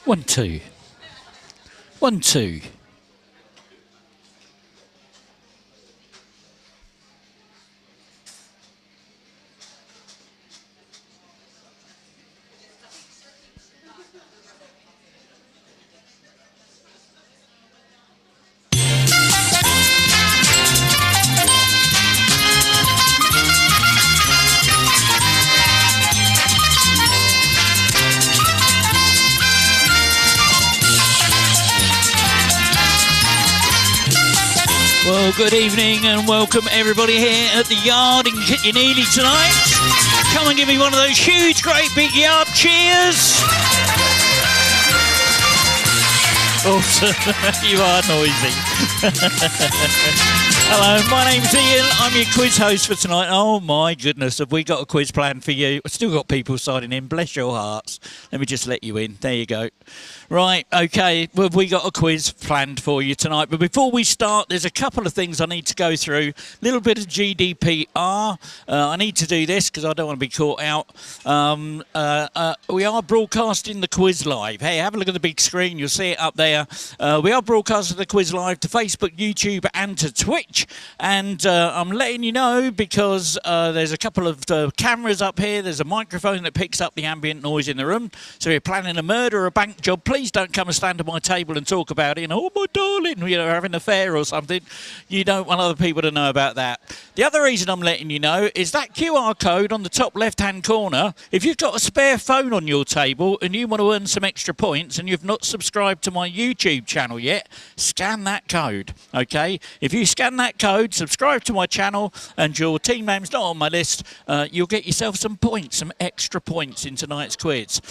1, 2. 1, 2. Well, good evening and welcome everybody here at the yard in Kitchenedy tonight. Come and give me one of those huge, great big yard cheers. Awesome, you are noisy. Hello, my name's Ian. I'm your quiz host for tonight. Oh my goodness, have we got a quiz planned for you? We've still got people signing in, bless your hearts. Let me just let you in, there you go. Right, okay, well, we got a quiz planned for you tonight. But before we start, there's a couple of things I need to go through. A little bit of GDPR. I need to do this because I don't want to be caught out. We are broadcasting the quiz live. Hey, have a look at the big screen. You'll see it up there. We are broadcasting the quiz live to Facebook, YouTube and to Twitch. And I'm letting you know because there's a couple of cameras up here. There's a microphone that picks up the ambient noise in the room. So if you're planning a murder or a bank job, please don't come and stand at my table and talk about it. You know, oh, my darling, you know, having an affair or something. You don't want other people to know about that. The other reason I'm letting you know is that QR code on the top left-hand corner. If you've got a spare phone on your table and you want to earn some extra points and you've not subscribed to my YouTube channel yet, scan that code, okay? If you scan that code, subscribe to my channel, and your team name's not on my list, you'll get yourself some points, some extra points in tonight's quiz.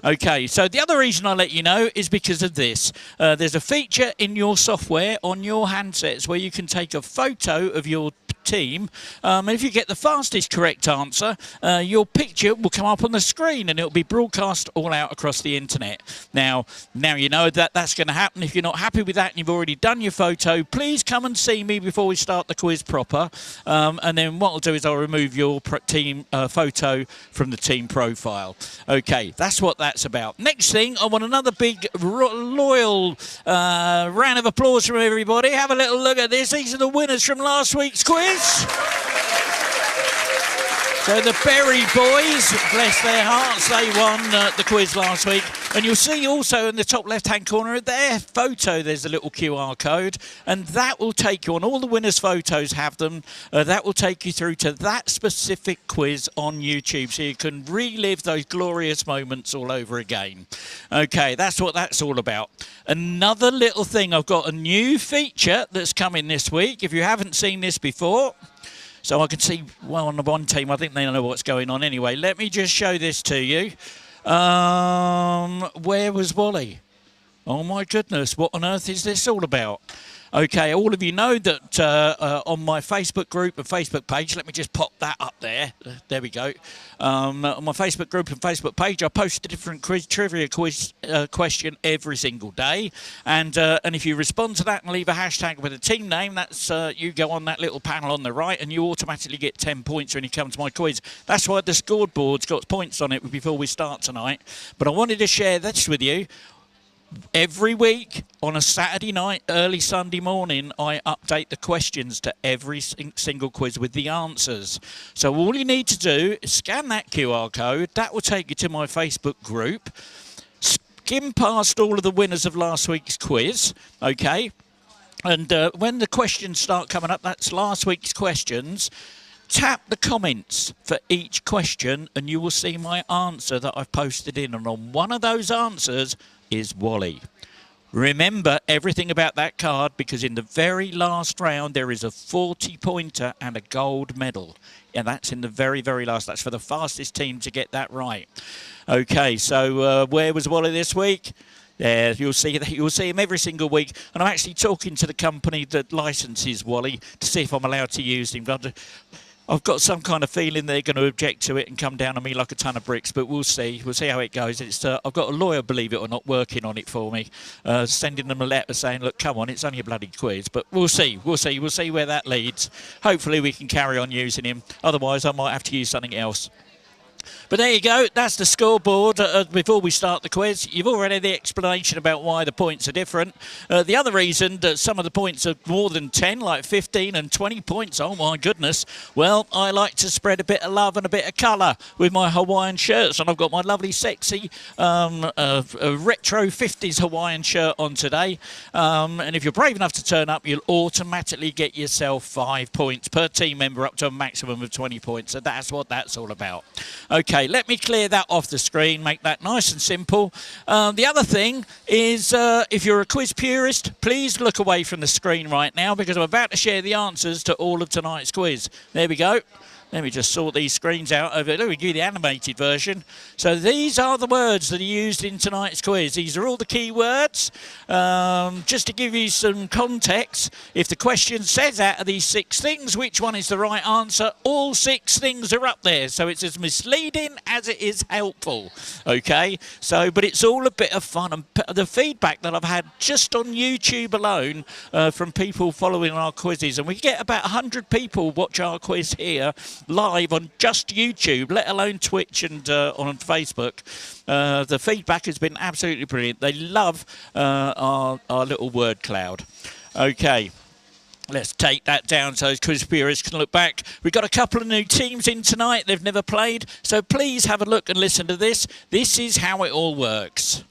Okay, so the other reason I let you know is because of this. There's a feature in your software on your handsets where you can take a photo of your team. If you get the fastest correct answer, your picture will come up on the screen and it'll be broadcast all out across the internet. Now you know that that's going to happen. If you're not happy with that and you've already done your photo, please come and see me before we start the quiz proper. And then what I'll do is I'll remove your team photo from the team profile. Okay, that's what that's about. Next thing, I want another big loyal round of applause from everybody. Have a little look at this. These are the winners from last week's quiz. So the BURYBOYS, bless their hearts, they won the quiz last week. And you'll see also in the top left-hand corner of their photo, there's a little QR code. And that will take you on. All the winners' photos have them. That will take you through to that specific quiz on YouTube. So you can relive those glorious moments all over again. Okay, that's what that's all about. Another little thing, I've got a new feature that's coming this week. If you haven't seen this before... So I can see, well, on the one team, I think they know what's going on anyway. Let me just show this to you. Where was Wally? Oh, my goodness, what on earth is this all about? Okay, all of you know that on my Facebook group and Facebook page, let me just pop that up there. There we go. On my Facebook group and Facebook page, I post a different trivia quiz question every single day. And if you respond to that and leave a hashtag with a team name, that's you go on that little panel on the right and you automatically get 10 points when you come to my quiz. That's why the scoreboard's got points on it before we start tonight. But I wanted to share this with you. Every week on a Saturday night, early Sunday morning, I update the questions to every single quiz with the answers. So all you need to do is scan that QR code. That will take you to my Facebook group. Skim past all of the winners of last week's quiz, okay? And when the questions start coming up, that's last week's questions. Tap the comments for each question and you will see my answer that I've posted in. And on one of those answers is Wally. Remember everything about that card because in the very last round there is a 40-pointer and a gold medal. And that's in the very, very last. That's for the fastest team to get that right. Okay, so where was Wally this week? Yeah, you'll see him every single week. And I'm actually talking to the company that licenses Wally to see if I'm allowed to use him. I've got some kind of feeling they're going to object to it and come down on me like a ton of bricks, but we'll see. We'll see how it goes. I've got a lawyer, believe it or not, working on it for me, sending them a letter saying, look, come on, it's only a bloody quiz. But we'll see. We'll see where that leads. Hopefully we can carry on using him. Otherwise, I might have to use something else. But there you go, that's the scoreboard. Before we start the quiz, you've already had the explanation about why the points are different. The other reason that some of the points are more than 10, like 15 and 20 points, oh my goodness. Well, I like to spread a bit of love and a bit of colour with my Hawaiian shirts, and I've got my lovely sexy retro 50s Hawaiian shirt on today. And if you're brave enough to turn up, you'll automatically get yourself 5 points per team member, up to a maximum of 20 points. So that's what that's all about. Okay, let me clear that off the screen, make that nice and simple. The other thing is, if you're a quiz purist, please look away from the screen right now, because I'm about to share the answers to all of tonight's quiz. There we go. Let me just sort these screens out over. Let me give you the animated version. So these are the words that are used in tonight's quiz. These are all the key words. Just to give you some context, if the question says out of these 6 things, which one is the right answer, all 6 things are up there. So it's as misleading as it is helpful. Okay? So, but it's all a bit of fun. And the feedback that I've had just on YouTube alone from people following our quizzes, and we get about 100 people watch our quiz here live on just YouTube, let alone Twitch and on Facebook. The feedback has been absolutely brilliant. They love our little word cloud. Okay, let's take that down so quiz purists can look back. We've got a couple of new teams in tonight. They've never played, so please have a look and listen to this. This is how it all works.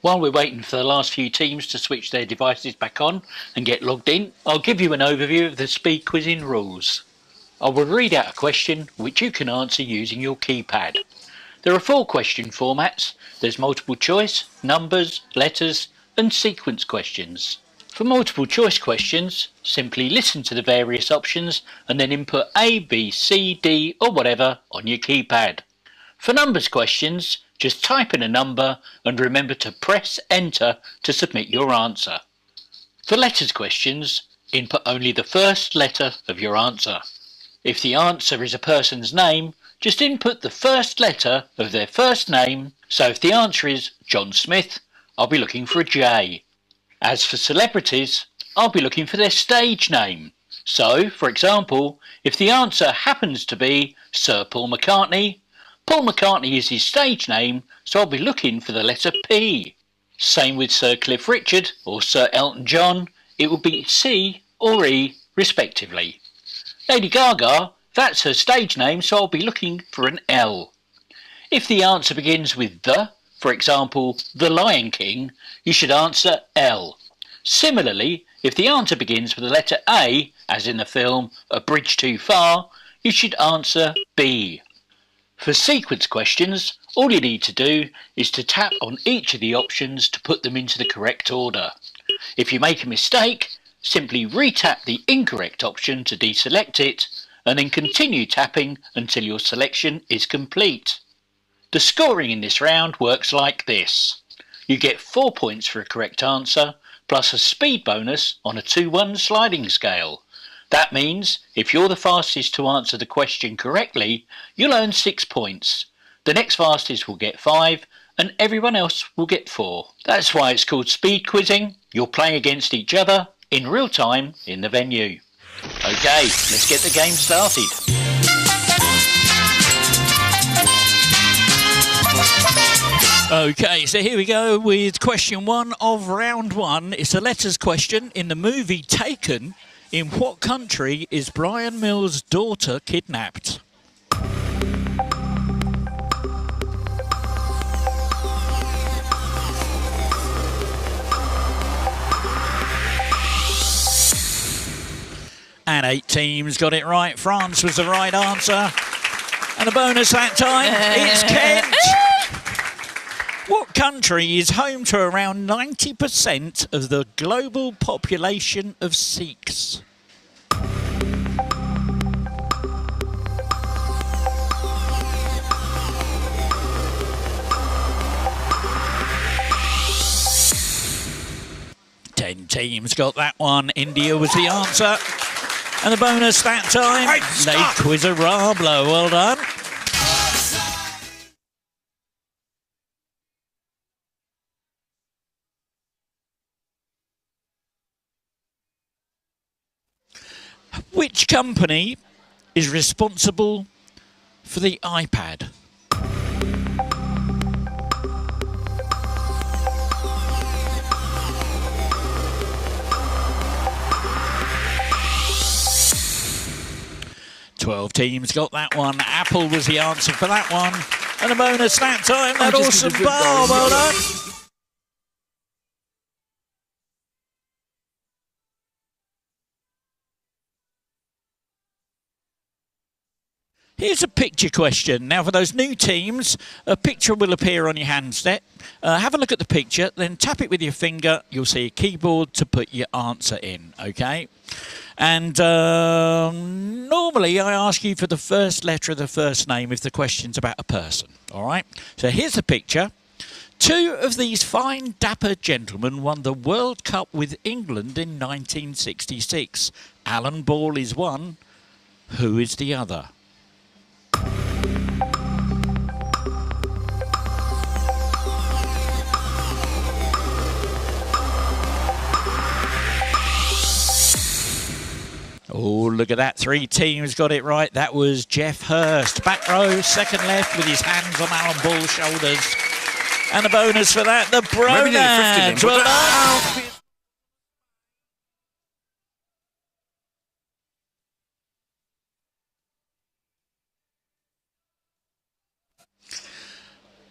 While we're waiting for the last few teams to switch their devices back on and get logged in, I'll give you an overview of the speed quizzing rules. I will read out a question which you can answer using your keypad. There are 4 question formats. There's multiple choice, numbers, letters and sequence questions. For multiple choice questions, simply listen to the various options and then input A, B, C, D or whatever on your keypad. For numbers questions, just type in a number and remember to press enter to submit your answer. For letters questions, input only the first letter of your answer. If the answer is a person's name, just input the first letter of their first name. So if the answer is John Smith, I'll be looking for a J. As for celebrities, I'll be looking for their stage name. So, for example, if the answer happens to be Sir Paul McCartney is his stage name, so I'll be looking for the letter P. Same with Sir Cliff Richard or Sir Elton John, it will be C or E respectively. Lady Gaga, that's her stage name, so I'll be looking for an L. If the answer begins with the, for example, The Lion King, you should answer L. Similarly, if the answer begins with the letter A, as in the film A Bridge Too Far, you should answer B. For sequence questions, all you need to do is to tap on each of the options to put them into the correct order. If you make a mistake, simply re-tap the incorrect option to deselect it, and then continue tapping until your selection is complete. The scoring in this round works like this. You get 4 points for a correct answer, plus a speed bonus on a 2-1 sliding scale. That means if you're the fastest to answer the question correctly, you'll earn 6 points. The next fastest will get 5, and everyone else will get 4. That's why it's called speed quizzing. You're playing against each other in real time in the venue. Okay, let's get the game started. Okay, so here we go with question 1 of round 1. It's a letters question. In the movie Taken, in what country is Brian Mills' daughter kidnapped? And 8 teams got it right. France was the right answer. And a bonus that time, it's Kent. What country is home to around 90% of the global population of Sikhs? Ten teams got that one. India was the answer. And the bonus that time, Nate Quizzarablo. Well done. Which company is responsible for the iPad? 12 teams got that one. Apple was the answer for that one. And a bonus that time, that awesome bar. Well done. Here's a picture question. Now, for those new teams, a picture will appear on your handset. Have a look at the picture, then tap it with your finger. You'll see a keyboard to put your answer in, okay? And normally I ask you for the first letter of the first name if the question's about a person, all right? So here's the picture. Two of these fine, dapper gentlemen won the World Cup with England in 1966. Alan Ball is one. Who is the other? Oh, look at that. 3 teams got it right. That was Jeff Hurst. Back row, second left with his hands on Alan Ball's shoulders. And a bonus for that, the Bronads. Well done.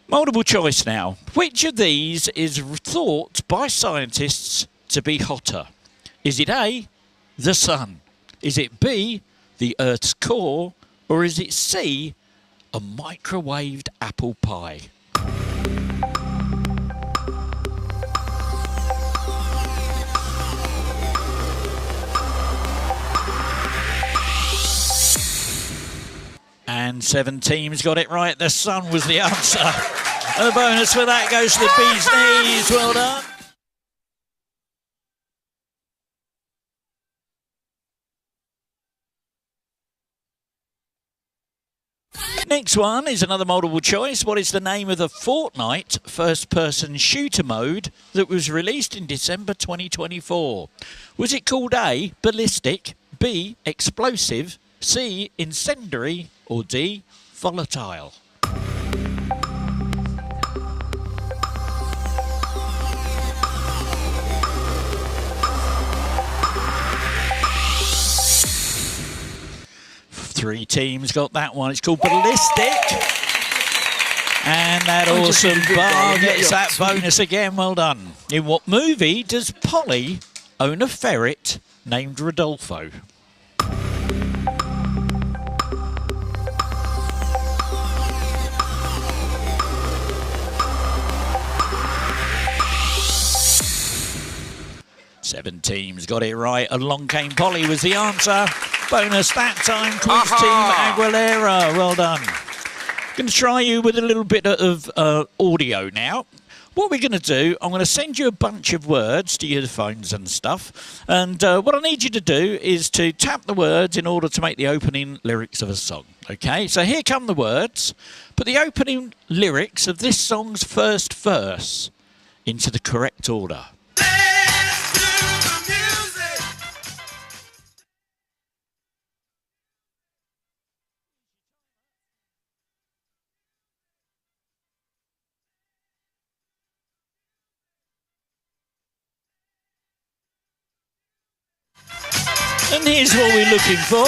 Multiple choice now. Which of these is thought by scientists to be hotter? Is it A, the sun? Is it B, the Earth's core? Or is it C, a microwaved apple pie? And 7 teams got it right. The sun was the answer. And the bonus for that goes to the bee's knees. Well done. Next one is another multiple choice. What is the name of the Fortnite first-person shooter mode that was released in December 2024? Was it called A, ballistic, B, explosive, C, incendiary, or D, volatile? Three teams got that one. It's called ballistic. And that awesome bar gets that bonus again. Well done. In what movie does Polly own a ferret named Rodolfo? Seven teams got it right. Along Came Polly was the answer. Bonus that time, quiz team Aguilera. Well done. Going to try you with a little bit of audio now. What we're going to do, I'm going to send you a bunch of words to your phones and stuff. And what I need you to do is to tap the words in order to make the opening lyrics of a song. Okay, so here come the words. Put the opening lyrics of this song's first verse into the correct order. And here's what we're looking for.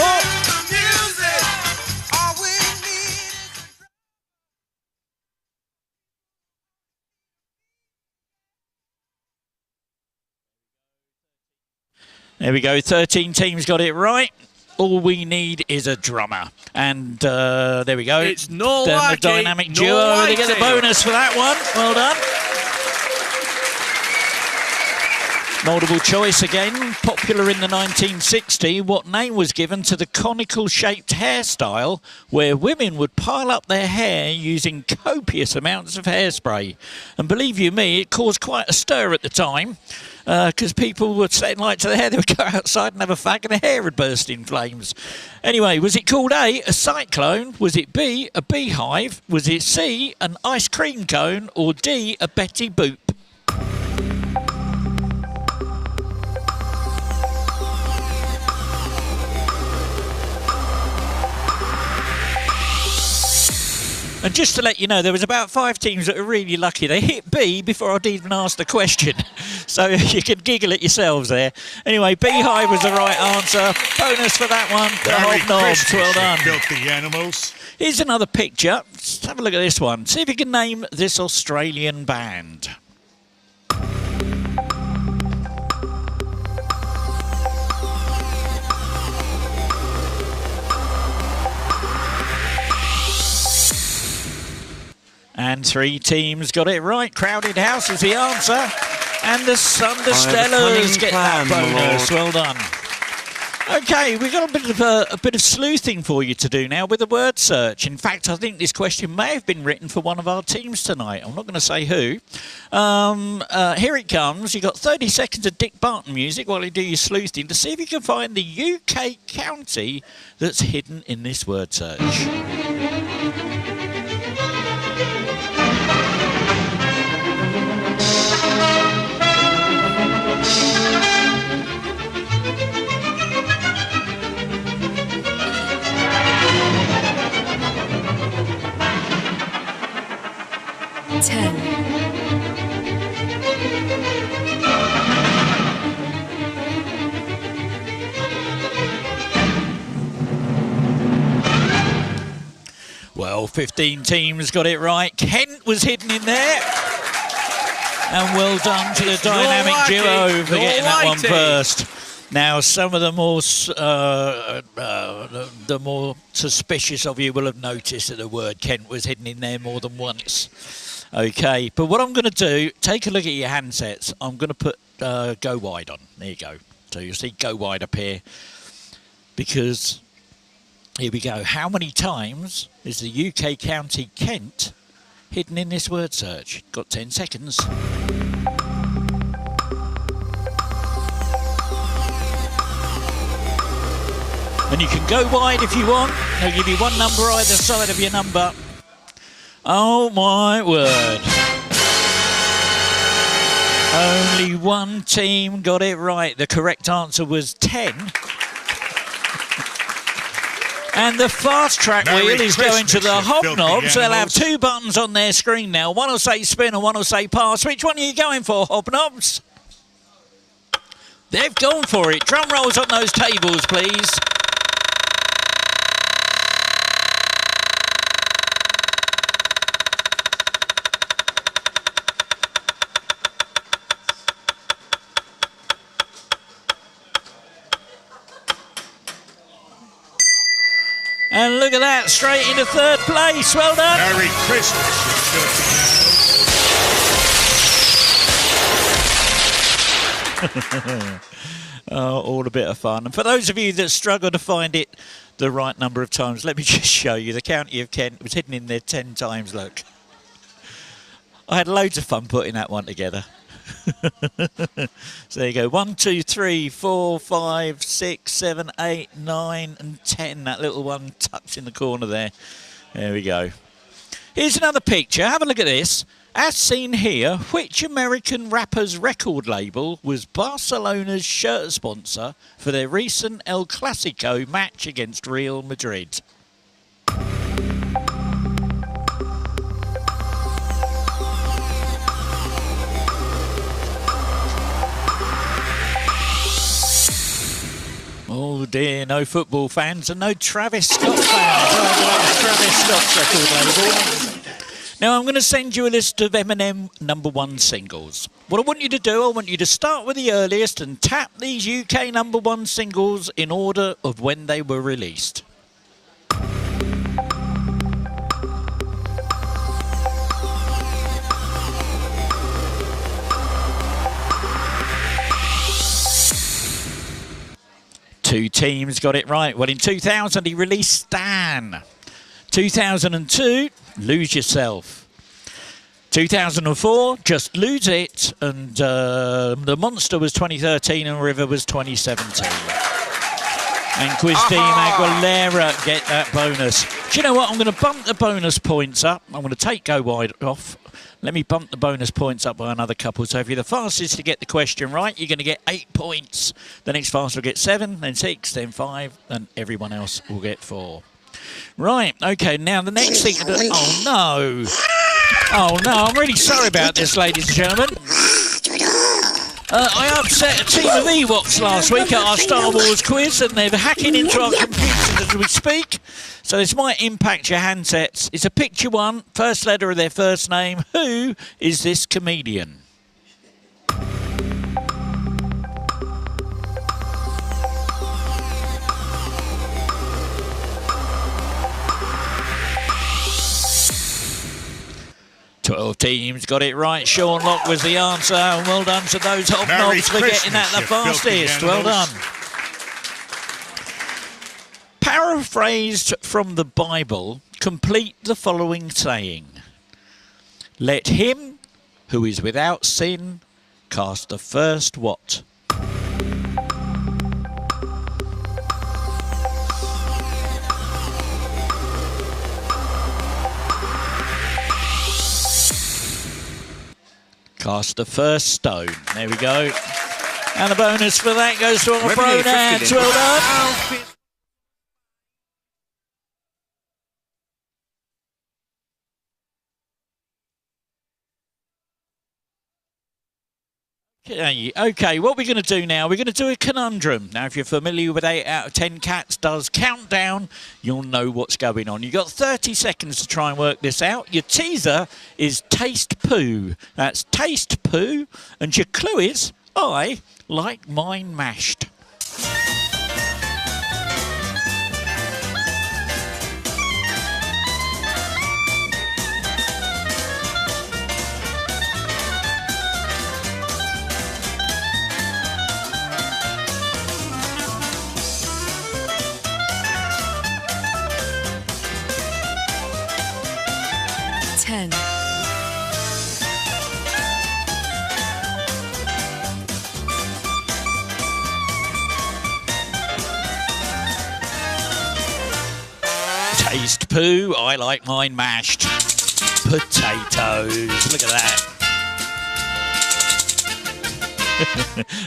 There we go, 13 teams got it right. All we need is a drummer. And there we go. It's no the dynamic duo. They get the bonus for that one. Well done. Multiple choice again. Popular in the 1960s, what name was given to the conical-shaped hairstyle where women would pile up their hair using copious amounts of hairspray? And believe you me, it caused quite a stir at the time because people were setting light to their hair. They would go outside and have a fag and their hair would burst in flames. Anyway, was it called A, a cyclone? Was it B, a beehive? Was it C, an ice cream cone? Or D, a Betty Boop? And just to let you know, there was about 5 teams that were really lucky. They hit B before I'd even asked the question. So you can giggle at yourselves there. Anyway, Beehive was the right answer. Bonus for that one. The Hobnobs, well done. Filthy animals. Here's another picture. Let's have a look at this one. See if you can name this Australian band. And 3 teams got it right. Crowded House is the answer. And the Sunderstellars get that bonus. Well done. Okay, we've got a bit of sleuthing for you to do now with a word search. In fact, I think this question may have been written for one of our teams tonight. I'm not going to say who. Here it comes. You've got 30 seconds of Dick Barton music while you do your sleuthing to see if you can find the UK county that's hidden in this word search. Well, 15 teams got it right. Kent was hidden in there. And well done to the dynamic duo for getting that one first. Now, some of the more suspicious of you will have noticed that the word Kent was hidden in there more than once. Okay, but what I'm going to do, take a look at your handsets. I'm going to put Go Wide on. There you go. So you'll see Go Wide up here. Because, here we go. How many times is the UK county Kent hidden in this word search? Got 10 seconds. And you can go wide if you want. They'll give you one number either side of your number. Oh my word. Only one team got it right. The correct answer was 10. And the fast track wheel is going to the Hobnobs. They'll have 2 buttons on their screen now. One will say spin and one will say pass. Which one are you going for, Hobnobs? They've gone for it. Drum rolls on those tables, please. And look at that, straight into 3rd place. Well done. Merry Christmas, you filthy animals. Oh, all a bit of fun. And for those of you that struggle to find it the right number of times, let me just show you. The county of Kent was hidden in there 10 times, look. I had loads of fun putting that one together. So there you go. 1, 2, 3, 4, 5, 6, 7, 8, 9 and 10. That little one tucked in the corner there. There we go. Here's another picture. Have a look at this. As seen here, which American rapper's record label was Barcelona's shirt sponsor for their recent El Clasico match against Real Madrid? Oh dear, no football fans and no Travis Scott fans. That was Travis Scott's record label. Now I'm going to send you a list of Eminem #1 singles. What I want you to do, I want you to start with the earliest and tap these UK #1 singles in order of when they were released. Two teams got it right. Well, in 2000, he released Stan. 2002, Lose Yourself. 2004, Just Lose It. And The Monster was 2013 and River was 2017. And Quiz Team Aguilera get that bonus. Do you know what? I'm going to bump the bonus points up. I'm going to take Go Wide off. Let me bump the bonus points up by another couple. So if you're the fastest to get the question right, you're going to get 8 points. The next fastest will get 7, then 6, then 5, and everyone else will get 4. Right, okay, now the next thing... Oh, no. Oh, no, I'm really sorry about this, ladies and gentlemen. I upset a team of Ewoks last week at our Star Wars quiz, and they're hacking into our computers as we speak. So this might impact your handsets. It's a picture one, first letter of their first name. Who is this comedian? Twelve teams got it right. Sean Locke was the answer. And well done to those hobnobs for getting that the fastest. Well done. Paraphrased from the Bible, complete the following saying. Let him who is without sin cast the first what? Cast the first stone. There we go. And the bonus for that goes to our Bronads. Well done. Okay, what we're going to do now, we're going to do a conundrum. Now, if you're familiar with 8 out of 10 Cats does countdown, you'll know what's going on. You've got 30 seconds to try and work this out. Your teaser is taste poo. That's taste poo. And your clue is, I like mine mashed. Taste poo, I like mine mashed. Potatoes, look at that.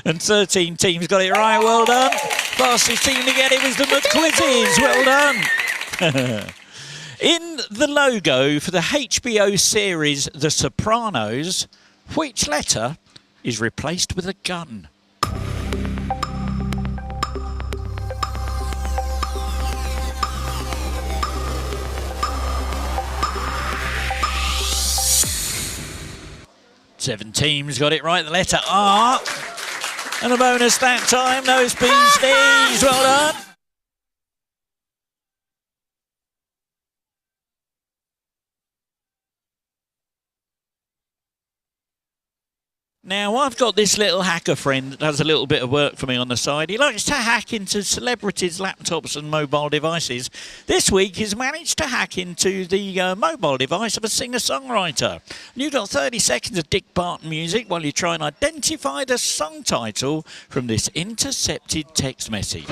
And 13 teams got it right, well done. Fastest team to get it was the McQuizzies, well done. In the logo for the HBO series The Sopranos, which letter is replaced with a gun? Seven teams got it right, the letter R. And a bonus that time, those bees knees, well done. Now, I've got this little hacker friend that does a little bit of work for me on the side. He likes to hack into celebrities' laptops and mobile devices. This week, he's managed to hack into the mobile device of a singer-songwriter. And you've got 30 seconds of Dick Barton music while you try and identify the song title from this intercepted text message.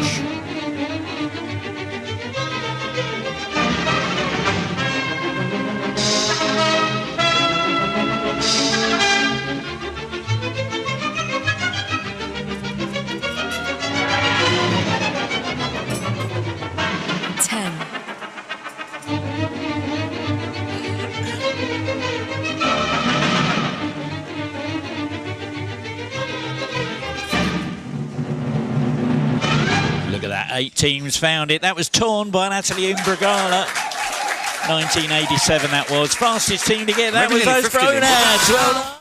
Look at that, 8 teams found it. That was Torn by Natalie Imbrugala. 1987 that was. Fastest team to get that was those Bronads. Well done.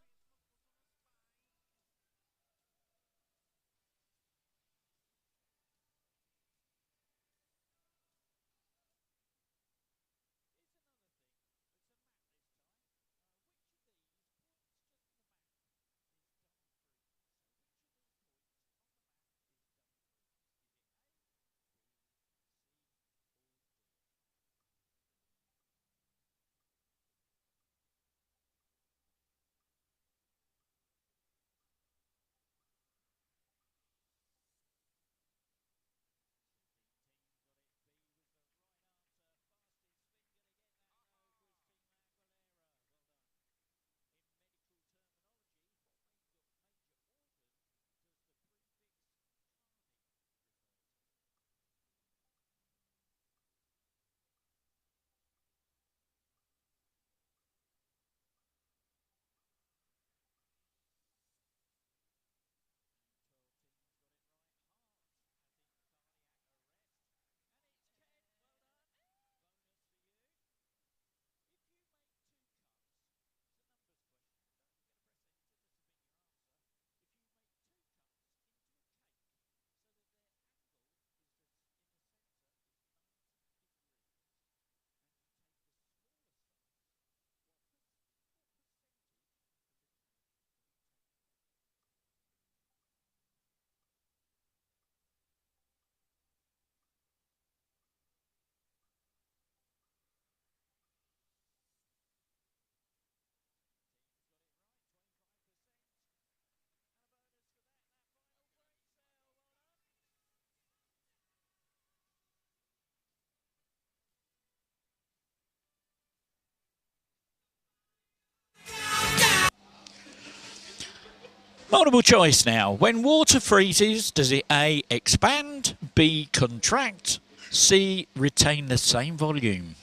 Multiple choice now. When water freezes, does it A, expand, B, contract, C, retain the same volume?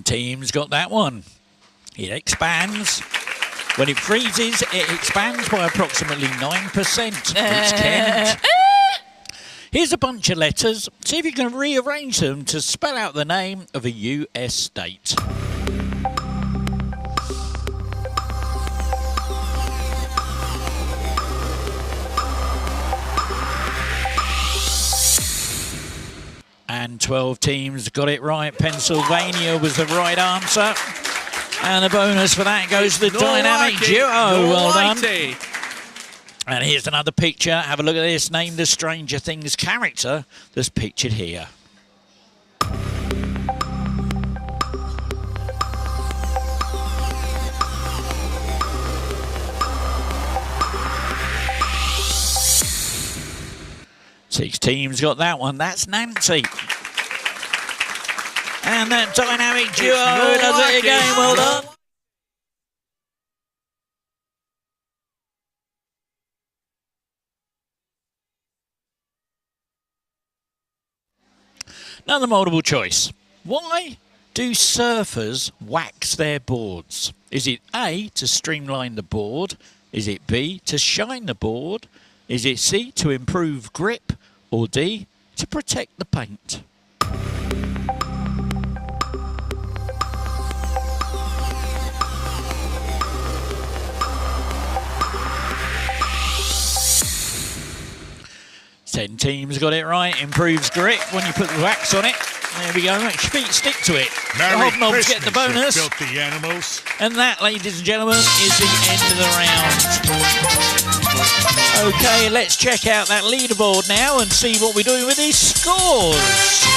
Teams got that one. It expands. When it freezes, it expands by approximately 9%. It's Kent. Here's a bunch of letters. See if you can rearrange them to spell out the name of a US state. And 12 teams got it right. Pennsylvania was the right answer. And the bonus for that goes to the dynamic duo. Well done. And here's another picture. Have a look at this. Name the Stranger Things character that's pictured here. Six teams got that one. That's Nancy. And that dynamic duo does it again. Well done. Another multiple choice. Why do surfers wax their boards? Is it A, to streamline the board? Is it B, to shine the board? Is it C, to improve grip? Or D, to protect the paint? Ten teams got it right. Improves grip when you put the wax on it. There we go. Make your feet stick to it. Merry the hobnobs Christmas, get the bonus. you filthy animals. And that, ladies and gentlemen, is the end of the round. Okay, let's check out that leaderboard now and see what we're doing with these scores.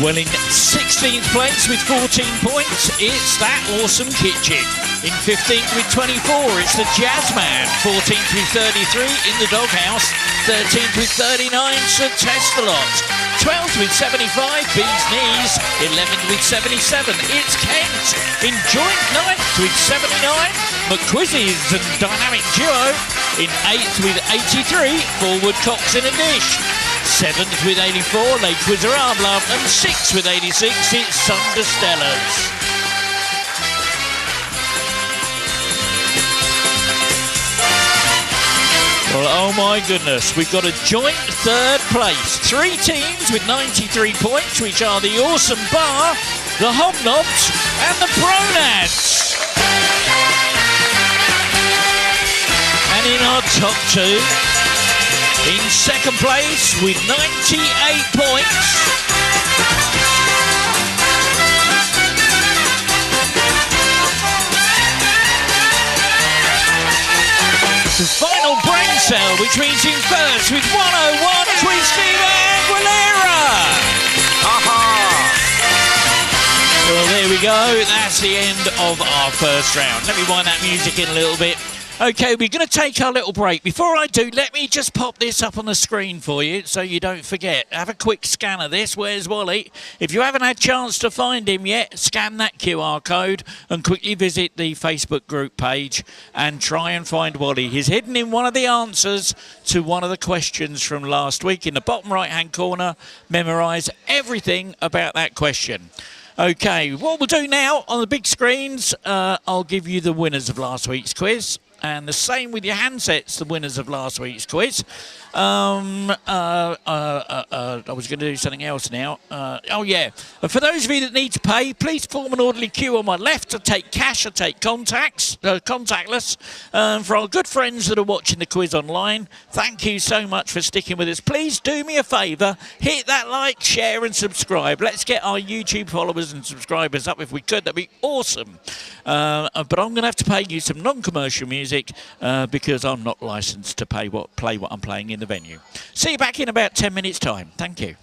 Well, in 16th place with 14 points, it's That Awesome Kitchen. In 15th with 24, it's the Jazzman. 14th with 33, In the Doghouse. 13th with 39, Sir Testalot. 12th with 75, Bee's Knees. 11th with 77, it's Kent. In joint 9th with 79, McQuizzies and Dynamic Duo. In 8th with 83, Forward Cocks in a Dish. 7th with 84, Les Quizerables, and 6th with 86, it's Sunderstellas. Well, oh my goodness, we've got a joint third place. 3 teams with 93 points, which are the Awesome Bar, the Hobnobs, and the Pronads. And in our top 2, in second place with 98 points, the final brain cell, which means in first with 101, Twisty Aguilera. Well, there we go. That's the end of our first round. Let me wind that music in a little bit. Okay, we're going to take our little break. Before I do, let me just pop this up on the screen for you so you don't forget. Have a quick scan of this. Where's Wally? If you haven't had a chance to find him yet, scan that QR code and quickly visit the Facebook group page and try and find Wally. He's hidden in one of the answers to one of the questions from last week. In the bottom right-hand corner, memorise everything about that question. Okay, what we'll do now on the big screens, I'll give you the winners of last week's quiz. And the same with your handsets, the winners of last week's quiz. I was going to do something else now. Oh, yeah. For those of you that need to pay, please form an orderly queue on my left. I take cash, I take contactless. For our good friends that are watching the quiz online, thank you so much for sticking with us. Please do me a favour, hit that like, share and subscribe. Let's get our YouTube followers and subscribers up if we could. That'd be awesome. But I'm going to have to pay you some non-commercial music because I'm not licensed to play what I'm playing in the venue. See you back in about 10 minutes time. Thank you.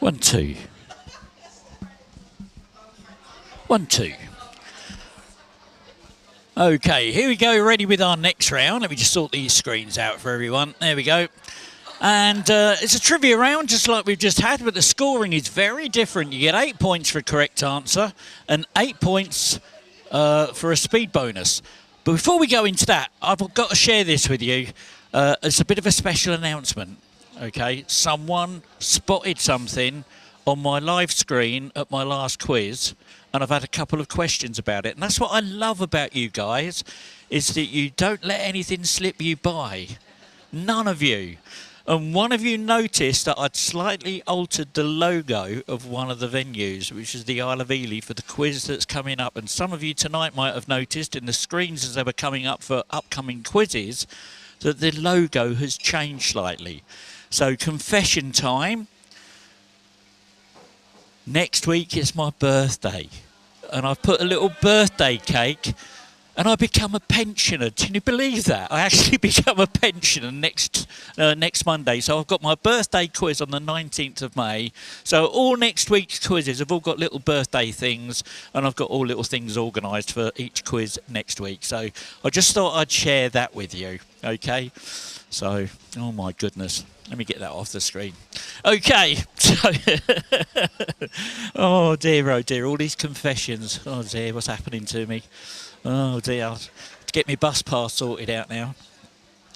1, 2. 1, 2. Okay, here we go, ready with our next round. Let me just sort these screens out for everyone. There we go. And it's a trivia round, just like we've just had, but the scoring is very different. You get 8 points for a correct answer and 8 points for a speed bonus. But before we go into that, I've got to share this with you. It's a bit of a special announcement, okay? Someone spotted something on my live screen at my last quiz, and I've had a couple of questions about it. And that's what I love about you guys, is that you don't let anything slip you by. None of you. And one of you noticed that I'd slightly altered the logo of one of the venues, which is the Isle of Ely, for the quiz that's coming up. And some of you tonight might have noticed in the screens as they were coming up for upcoming quizzes that the logo has changed slightly. So confession time. Next week is my birthday. And I've put a little birthday cake. And I become a pensioner. Can you believe that? I actually become a pensioner next Monday. So I've got my birthday quiz on the 19th of May. So all next week's quizzes have all got little birthday things. And I've got all little things organised for each quiz next week. So I just thought I'd share that with you. Okay? So, oh my goodness. Let me get that off the screen. Okay. So oh dear, all these confessions. Oh dear, what's happening to me? Oh dear, I'll have to get my bus pass sorted out now.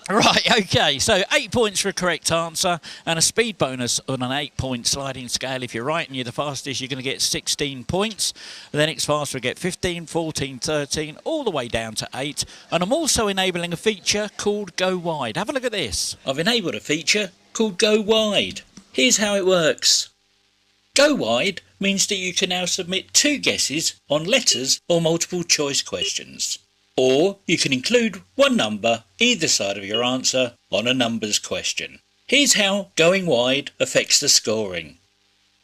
Right, okay, so 8 points for a correct answer and a speed bonus on an 8-point sliding scale. If you're right and you're the fastest, you're going to get 16 points. The next faster will get 15, 14, 13, all the way down to 8. And I'm also enabling a feature called Go Wide. Have a look at this. I've enabled a feature called Go Wide. Here's how it works. Go Wide means that you can now submit 2 guesses on letters or multiple choice questions. Or you can include 1 number either side of your answer on a numbers question. Here's how going wide affects the scoring.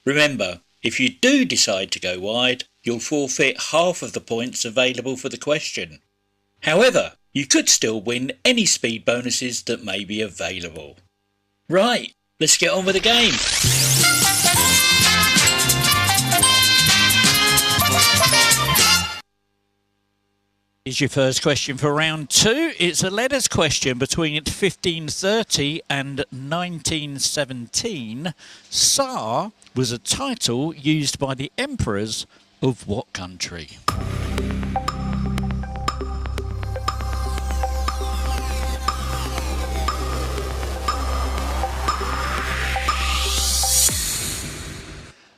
Remember, if you do decide to go wide, you'll forfeit half of the points available for the question. However, you could still win any speed bonuses that may be available. Right, let's get on with the game. Here's your first question for round 2. It's a letters question between 1530 and 1917. Tsar was a title used by the emperors of what country?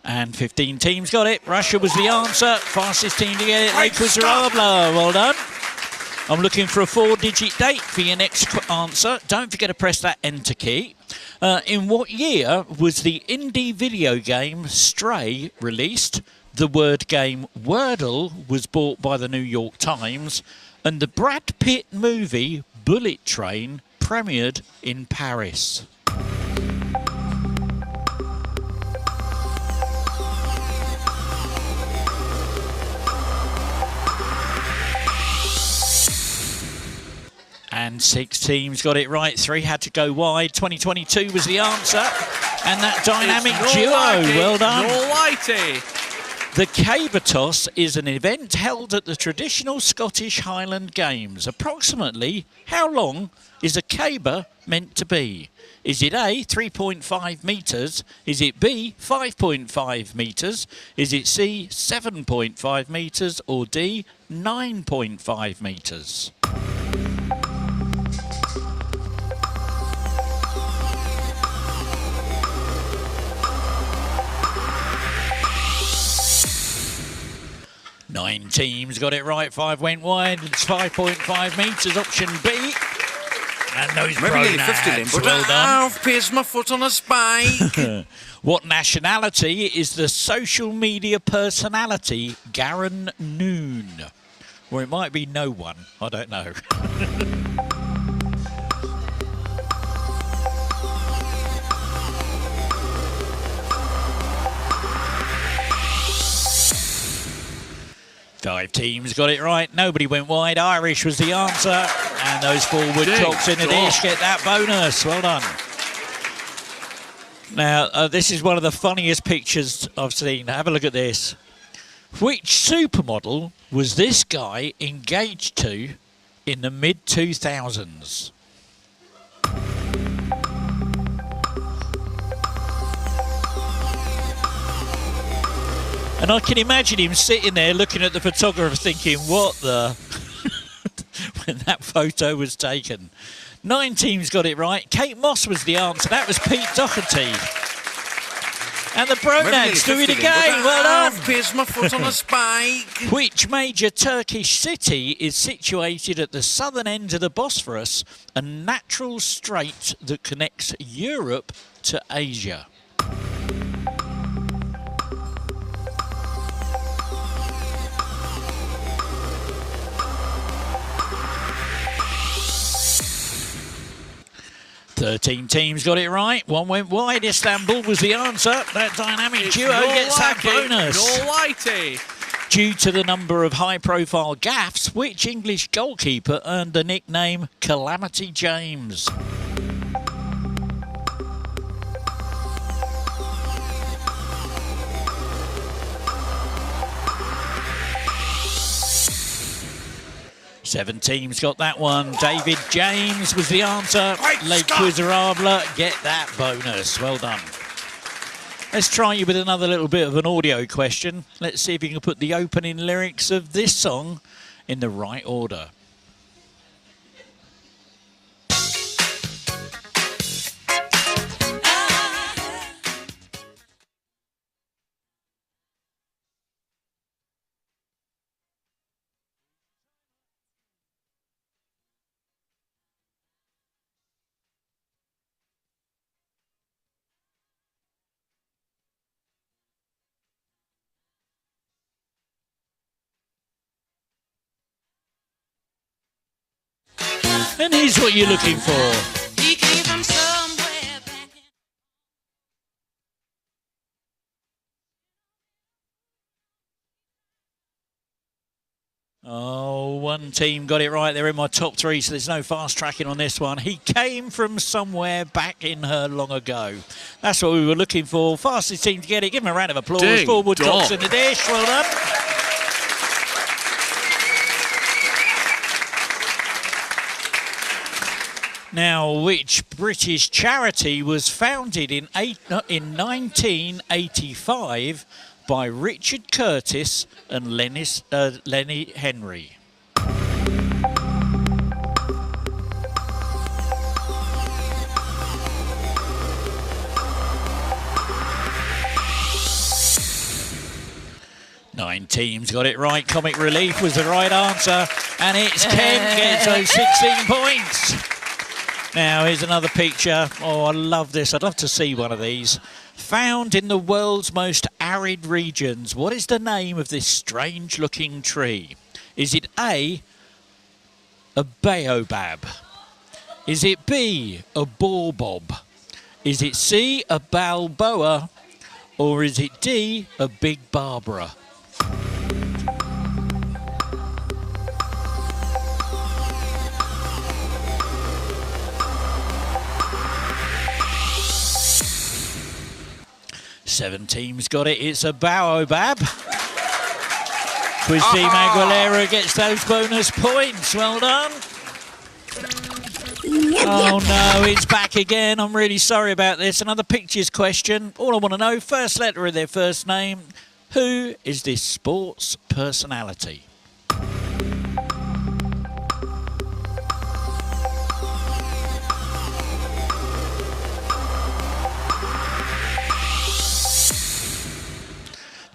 And 15 teams got it. Russia was the answer. Fastest team to get it. Lake Miserable. Well done. I'm looking for a 4-digit date for your next answer. Don't forget to press that enter key. In what year was the indie video game Stray released? The word game Wordle was bought by the New York Times. And the Brad Pitt movie Bullet Train premiered in Paris. And 6 teams got it right. 3 had to go wide. 2022 was the answer. And that dynamic duo. Well done. The Caber Toss is an event held at the traditional Scottish Highland Games. Approximately how long is a caber meant to be? Is it A, 3.5 metres? Is it B, 5.5 metres? Is it C, 7.5 metres? Or D, 9.5 metres? Nine teams got it right. 5 went wide. It's 5.5 metres. Option B. And those pronouns. Well done. I've pierced my foot on a spike. What nationality is the social media personality Garen Noon? Or it might be no one. I don't know. Five teams got it right. Nobody went wide. Irish was the answer. And those 4 wood clocks in the dish get that bonus. Well done. Now, this is one of the funniest pictures I've seen. Have a look at this. Which supermodel was this guy engaged to in the mid-2000s? And I can imagine him sitting there looking at the photographer thinking, what the... when that photo was taken. 9 teams got it right. Kate Moss was the answer. That was Pete Doherty. And the Bronags do it again. Well done. I've pierced my foot on a spike. Which major Turkish city is situated at the southern end of the Bosphorus, a natural strait that connects Europe to Asia? Thirteen teams got it right. One went wide. Istanbul was the answer. That dynamic duo gets that bonus. No whitey. Due to the number of high-profile gaffes, which English goalkeeper earned the nickname Calamity James? Seven teams got that one. David James was the answer. Les Miserables get that bonus. Well done. Let's try you with another little bit of an audio question. Let's see if you can put the opening lyrics of this song in the right order. And here's what you're looking for. He came from somewhere back in... Oh, one team got it right. They're in my top 3, so there's no fast tracking on this one. He came from somewhere back in her long ago. That's what we were looking for. Fastest team to get it. Give him a round of applause. Ding 4 Woodcocks dong. in the dish. Well done. Now, which British charity was founded in 1985 by Richard Curtis and Lenny Henry? Nine teams got it right. Comic Relief was the right answer. And it's Ken gets those 16 points. Now, here's another picture. Oh, I love this. I'd love to see one of these. Found in the world's most arid regions, what is the name of this strange-looking tree? Is it A, a baobab? Is it B, a baobab? Is it C, a balboa? Or is it D, a big Barbara? Seven teams got it. It's a baobab. Quiz Team Aguilera gets those bonus points. Well done. Oh no, it's back again. I'm really sorry about this. Another pictures question. All I want to know, first letter of their first name. Who is this sports personality?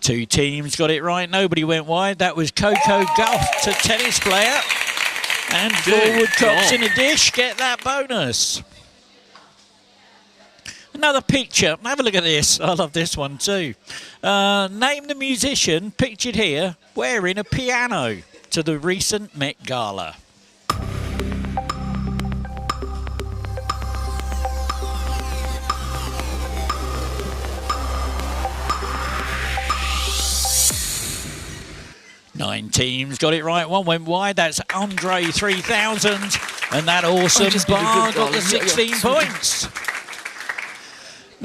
Two teams got it right. Nobody went wide. That was Coco Gauff to tennis player. And 4 Woodcocks in a dish. Get that bonus. Another picture. Have a look at this. I love this one too. Name the musician pictured here wearing a piano to the recent Met Gala. Nine teams got it right. One went wide. That's Andre 3000. And that awesome bar got the 16 points.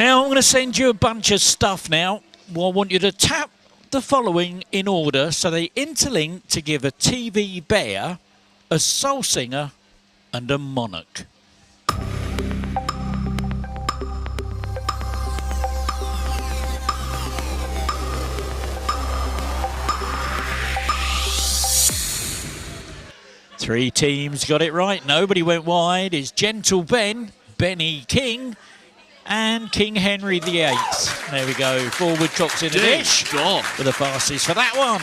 Now, I'm going to send you a bunch of stuff now. Well, I want you to tap the following in order so they interlink to give a TV bear, a soul singer, and a monarch. Three teams got it right. Nobody went wide. It's Gentle Ben, Benny King, and King Henry VIII. There we go. Forward cocks in the dish for the fastest for that one.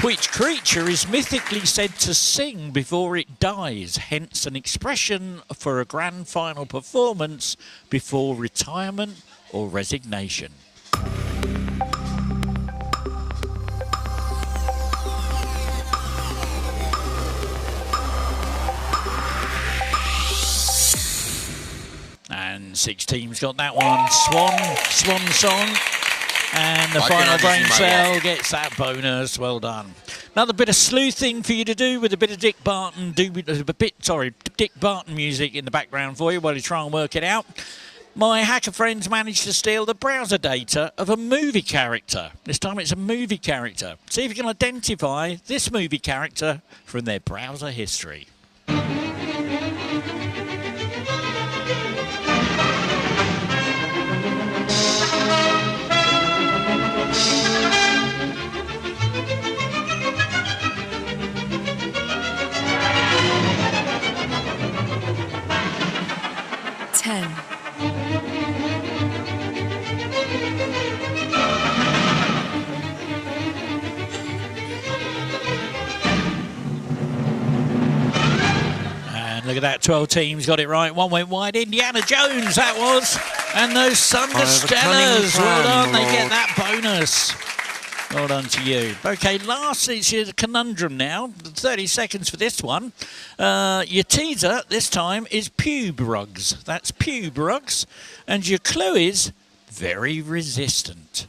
Which creature is mythically said to sing before it dies? Hence an expression for a grand final performance before retirement or resignation. And 6 teams got that one. Swan song. And the final brain cell gets that bonus. Well done. Another bit of sleuthing for you to do with a bit of Dick Barton music in the background for you while you try and work it out. My hacker friends managed to steal the browser data of a movie character. This time it's a movie character. See if you can identify this movie character from their browser history. 10. And look at that, 12 teams got it right. One went wide. Indiana Jones, that was. And those Sunderstellars. Well done, they get that bonus. Well done to you. OK, last it's your conundrum now. 30 seconds for this one. Your teaser this time is pube rugs. That's pube rugs. And your clue is very resistant.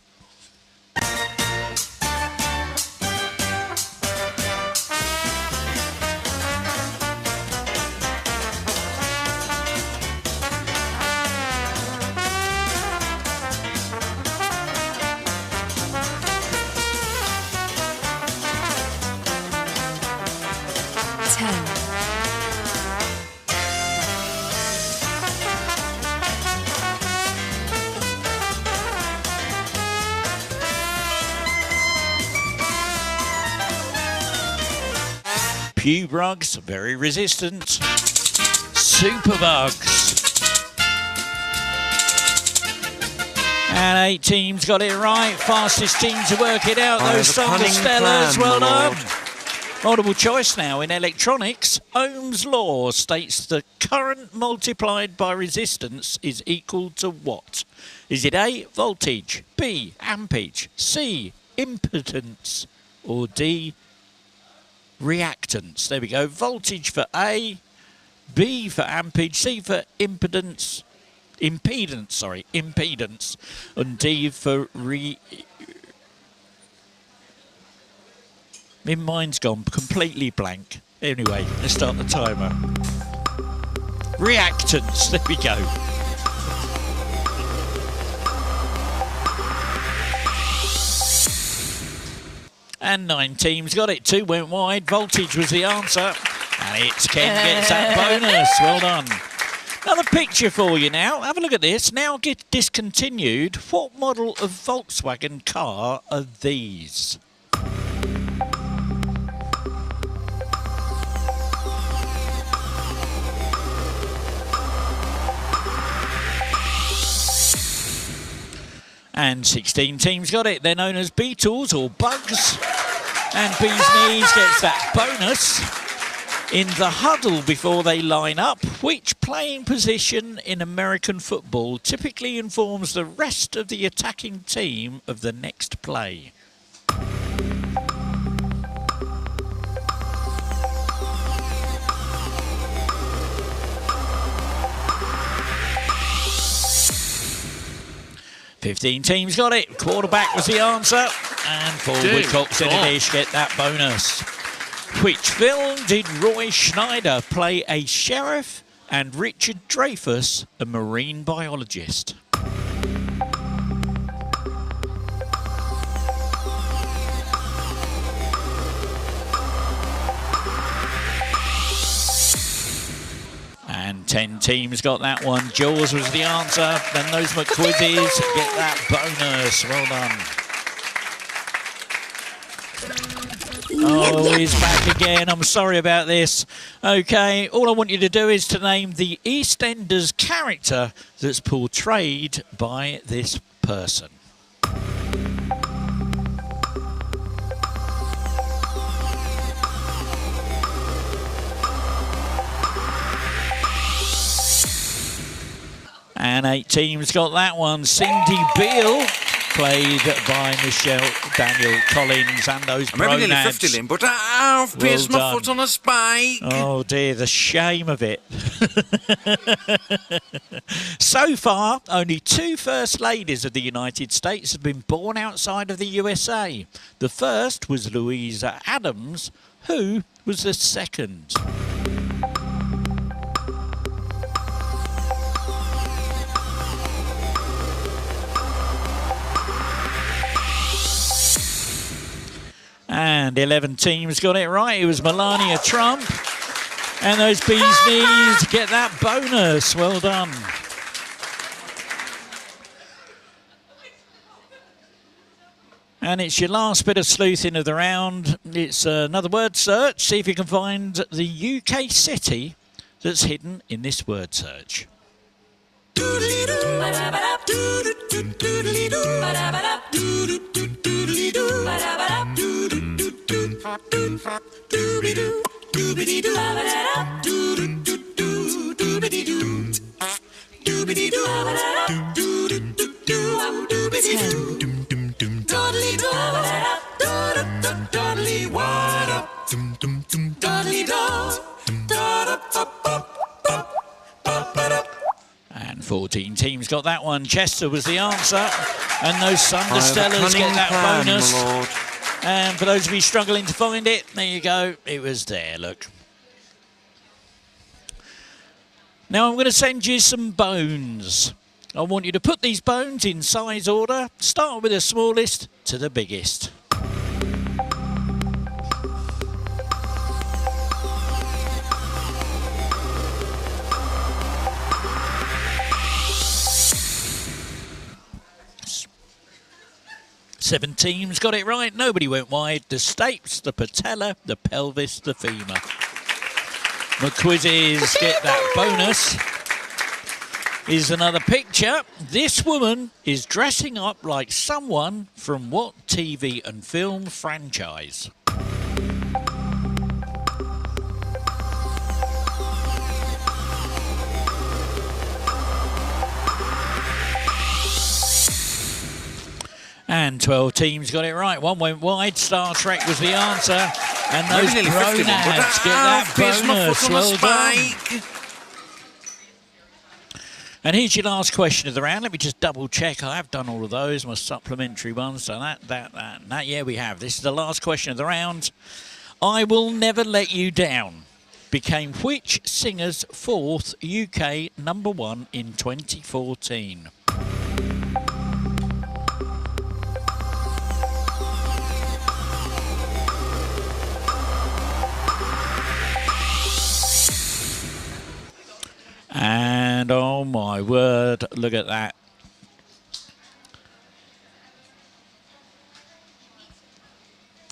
Pube rugs, very resistant. Superbugs. And 8 teams got it right. Fastest team to work it out. Those Sunderstellars, well done. Multiple choice now in electronics. Ohm's law states the current multiplied by resistance is equal to what? Is it A, voltage, B, ampage, C, impedance, or D, reactance? There we go. Voltage for A, B for ampage, C for impedance, and D for My mind's gone completely blank. Anyway, let's start the timer. Reactance, there we go. And 9 teams got it. 2 went wide. Voltage was the answer. And it's Ken gets that bonus. Well done. Another picture for you now. Have a look at this. Now get discontinued. What model of Volkswagen car are these? And 16 teams got it. They're known as Beetles or Bugs. And Bees Knees gets that bonus. In the huddle before they line up, which playing position in American football typically informs the rest of the attacking team of the next play? $15 teams got it. Quarterback was the answer. And forward cocks in a dish get that bonus. Which film did Roy Schneider play a sheriff and Richard Dreyfuss a marine biologist? 10 teams got that one. Jaws was the answer. Then those McQuizzies get that bonus. Well done. Oh, he's back again. I'm sorry about this. Okay, all I want you to do is to name the EastEnders character that's portrayed by this person. And 8 teams got that one. Cindy Beale, played by Michelle Daniel Collins, and those I'm only nearly bronads. 50, Lynn, but I've pierced my done. foot on a spike. Oh dear, the shame of it. So far, only 2 First Ladies of the United States have been born outside of the USA. The first was Louisa Adams, who was the second. And 11 teams got it right. It was Melania Trump. And those bees knees get that bonus. Well done. And it's your last bit of sleuthing of the round. It's another word search. See if you can find the UK city that's hidden in this word search. And 14 teams got that one. Chester was the answer. And those Sunderstellers get that bonus. And for those of you struggling to find it, there you go. It was there, look. Now I'm going to send you some bones. I want you to put these bones in size order. Start with the smallest to the biggest. Seven teams got it right. Nobody went wide. The stapes, the patella, the pelvis, the femur. McQuizzies get that bonus. Here's another picture. This woman is dressing up like someone from what TV and film franchise? And 12 teams got it right. One went wide. Star Trek was the answer. And those bronads get that bonus. Well done. And here's your last question of the round. Let me just double check. I have done all of those, my supplementary ones. So that. Yeah, we have. This is the last question of the round. I Will Never Let You Down became which singer's 4th UK #1 in 2014? And oh my word, look at that.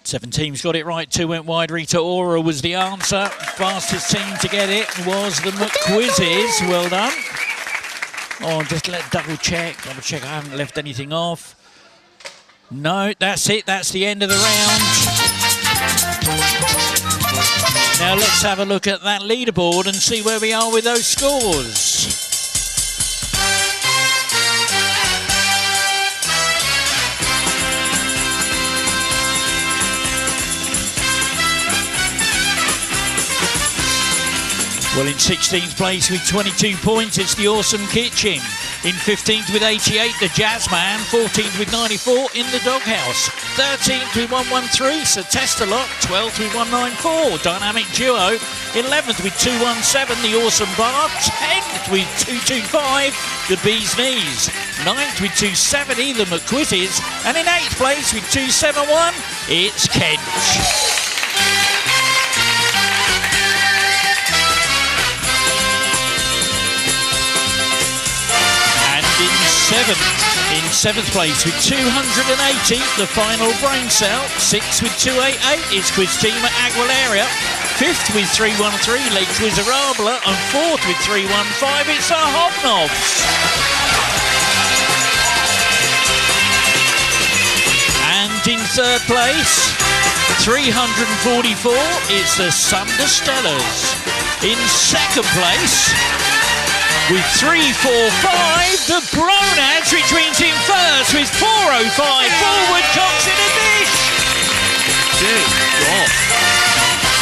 Seven teams got it right, 2 went wide. Rita Ora was the answer. Fastest team to get it was the McQuizzies. Well done. Oh, just double check. I haven't left anything off. No, that's it. That's the end of the round. Now let's have a look at that leaderboard and see where we are with those scores. Well, in 16th place with 22 points, it's the Awesome Kitchen. In 15th with 88, the Jazzman. 14th with 94 in the Doghouse. 13th with 113, Sir Testalot. 12th with 194, Dynamic Duo. 11th with 217, the Awesome Bar. 10th with 225, the Bee's Knees. 9th with 270, the McQuizzies. And in 8th place with 271, it's Kent. In 7th place with 280, the final brain cell. 6th with 288 is Quiz Team at Aguilera. 5th with 313, Lake Miserable. And 4th with 315, it's the Hobnobs. And in 3rd place, 344, it's the Sunderstellars. In 2nd place, with 345, the Bronads retreats in 1st with 405, forward Cox in a dish. Good God.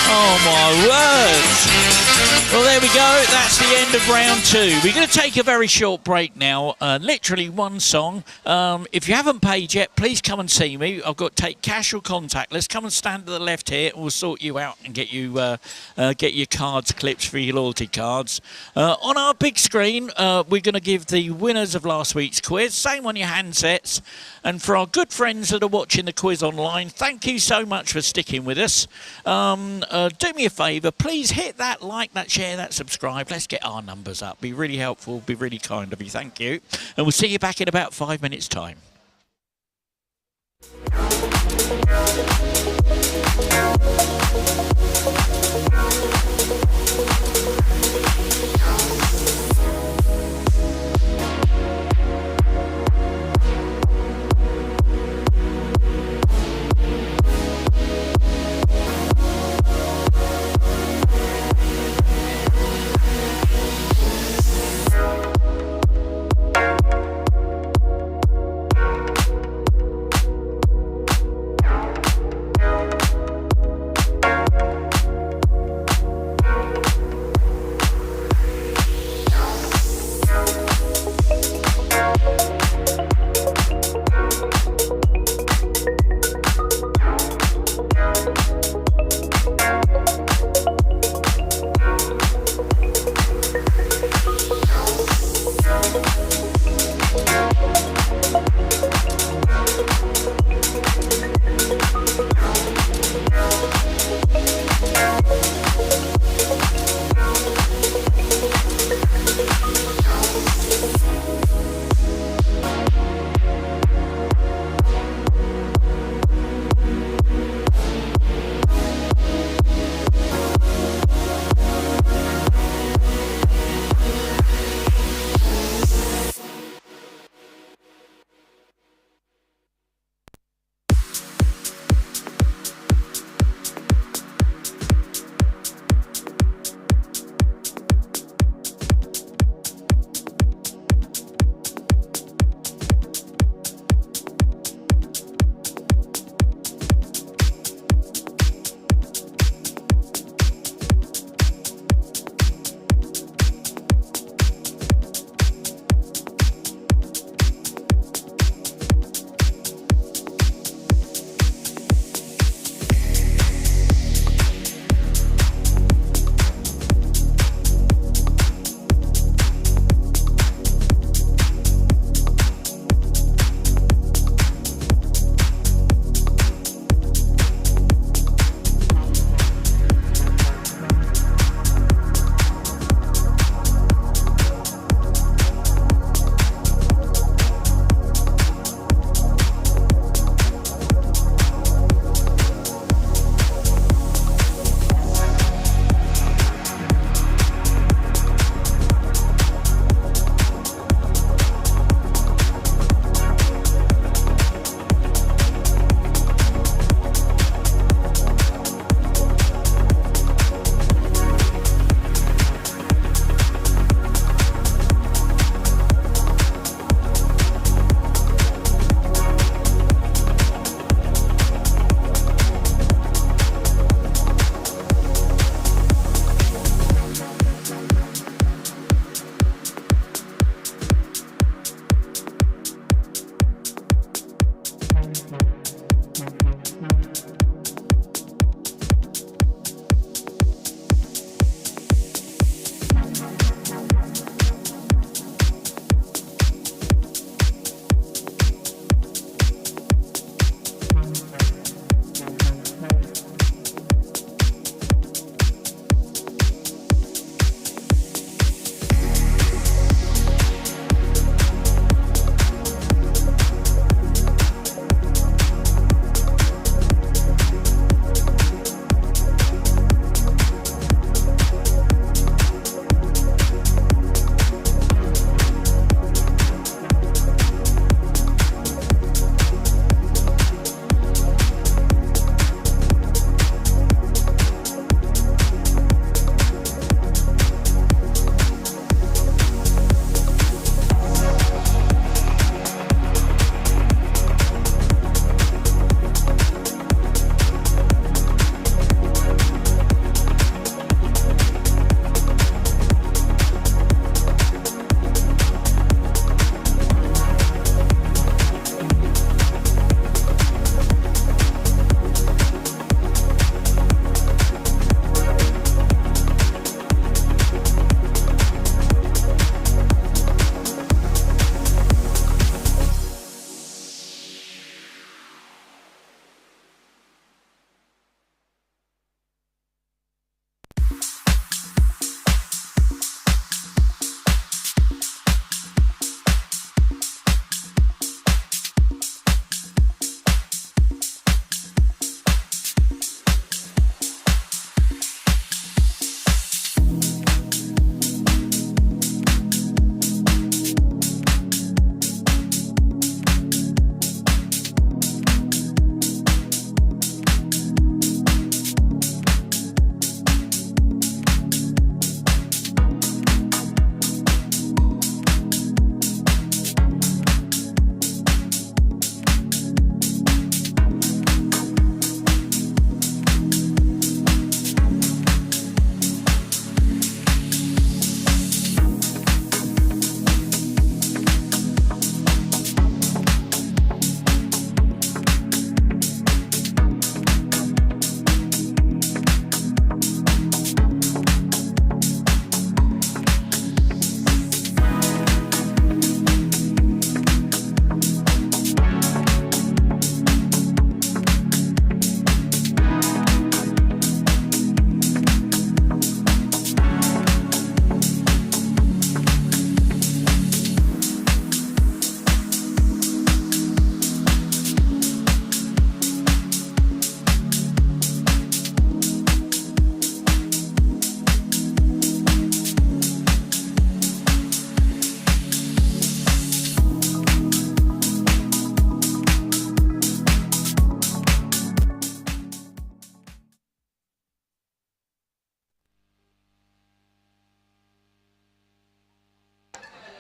Oh my words. Well, there we go. That's the end of round 2. We're going to take a very short break now. Literally one song. If you haven't paid yet, please come and see me. I've got take cash or contactless. Come and stand to the left here, and we'll sort you out and get your cards clips for your loyalty cards. On our big screen, we're going to give the winners of last week's quiz. Same on your handsets. And for our good friends that are watching the quiz online, thank you so much for sticking with us. Do me a favour, please hit that like, that share, that subscribe. Let's get our numbers up. Be really helpful, be really kind of you. Thank you. And we'll see you back in about 5 minutes' time.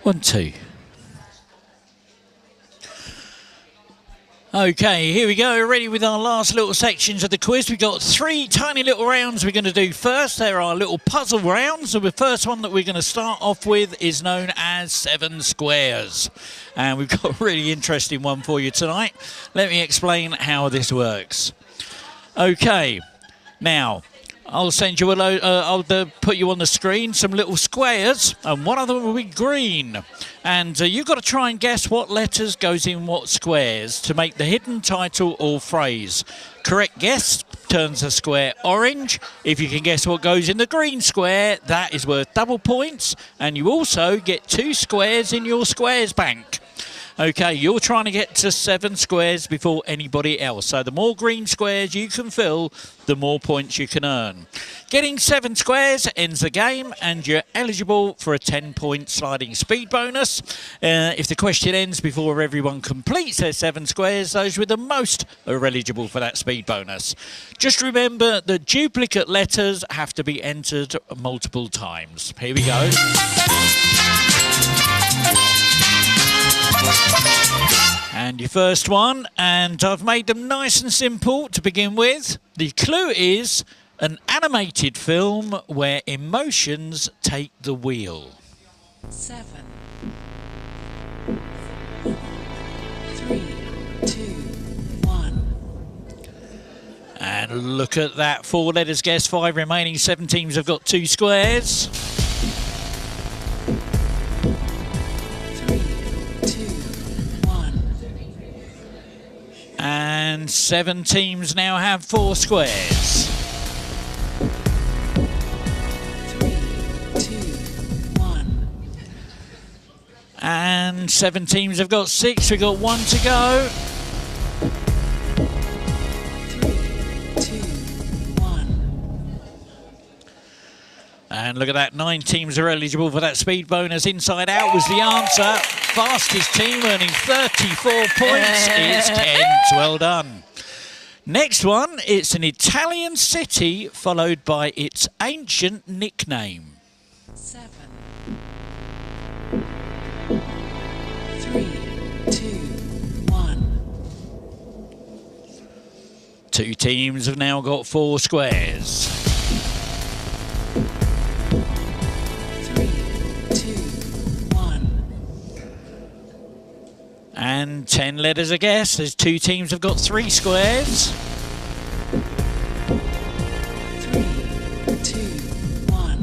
1, 2. Okay, here we go. We're ready with our last little sections of the quiz. We've got 3 tiny little rounds we're going to do first. There are little puzzle rounds. So the first one that we're going to start off with is known as 7 squares. And we've got a really interesting one for you tonight. Let me explain how this works. Okay, now I'll send you a load, I'll put you on the screen some little squares, and one of them will be green. And you've got to try and guess what letters goes in what squares to make the hidden title or phrase. Correct guess turns a square orange. If you can guess what goes in the green square, that is worth double points. And you also get 2 squares in your squares bank. Okay, you're trying to get to 7 squares before anybody else. So the more green squares you can fill, the more points you can earn. Getting 7 squares ends the game, and you're eligible for a 10-point sliding speed bonus. If the question ends before everyone completes their 7 squares, those with the most are eligible for that speed bonus. Just remember that duplicate letters have to be entered multiple times. Here we go. And your first one, and I've made them nice and simple to begin with. The clue is an animated film where emotions take the wheel. 7, 3, 2, 1. And look at that, 4 letters guessed, 5 remaining, 7 teams have got 2 squares. 3, 2, 1. And 7 teams now have 4 squares. 3, 2, 1. And 7 teams have got 6, we've got 1 to go. 3, 2, 1. And look at that, 9 teams are eligible for that speed bonus. Inside Out was the answer. Fastest team earning 34 points is Kent. Well done. Next one, it's an Italian city followed by its ancient nickname. 7, 3, 2, 1. 2 teams have now got 4 squares. 3, 2, 1. And 10 letters a guess. There's 2 teams have got 3 squares. 3, 2, 1.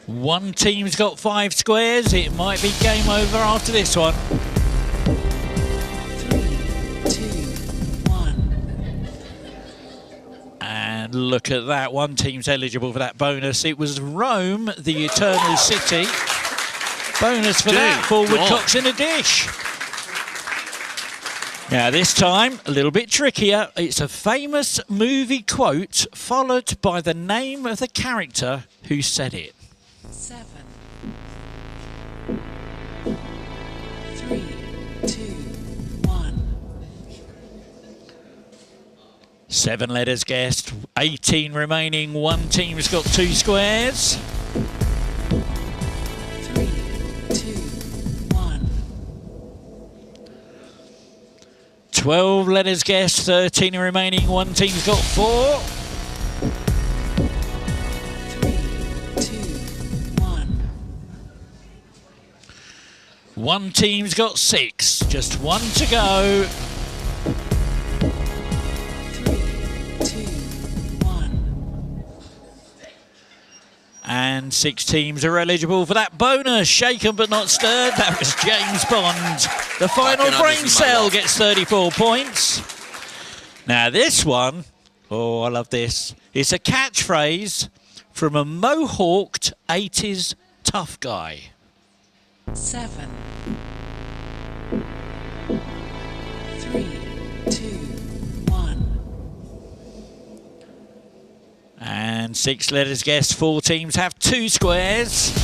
1 team's got 5 squares. It might be game over after this one. 3, 2, 1. And look at that. 1 team's eligible for that bonus. It was Rome, the eternal city. Bonus for that, 4 woodcocks in a dish. Now this time, a little bit trickier. It's a famous movie quote followed by the name of the character who said it. 7, 3, 2, 1. 7 letters guessed, 18 remaining. 1 team's got 2 squares. 3, 2, 1. 12 letters guessed, 13 remaining. 1 team's got 4. 3, 2, 1. 1 team's got 6. Just 1 to go. 3, 2, 1. And 6 teams are eligible for that bonus. Shaken but not stirred. That was James Bond. The final brain cell gets 34 points. Now this one, oh, I love this. It's a catchphrase from a mohawked 80s tough guy. 7, 3, 2, 1. And 6 letters guessed. 4 teams have 2 squares. 3,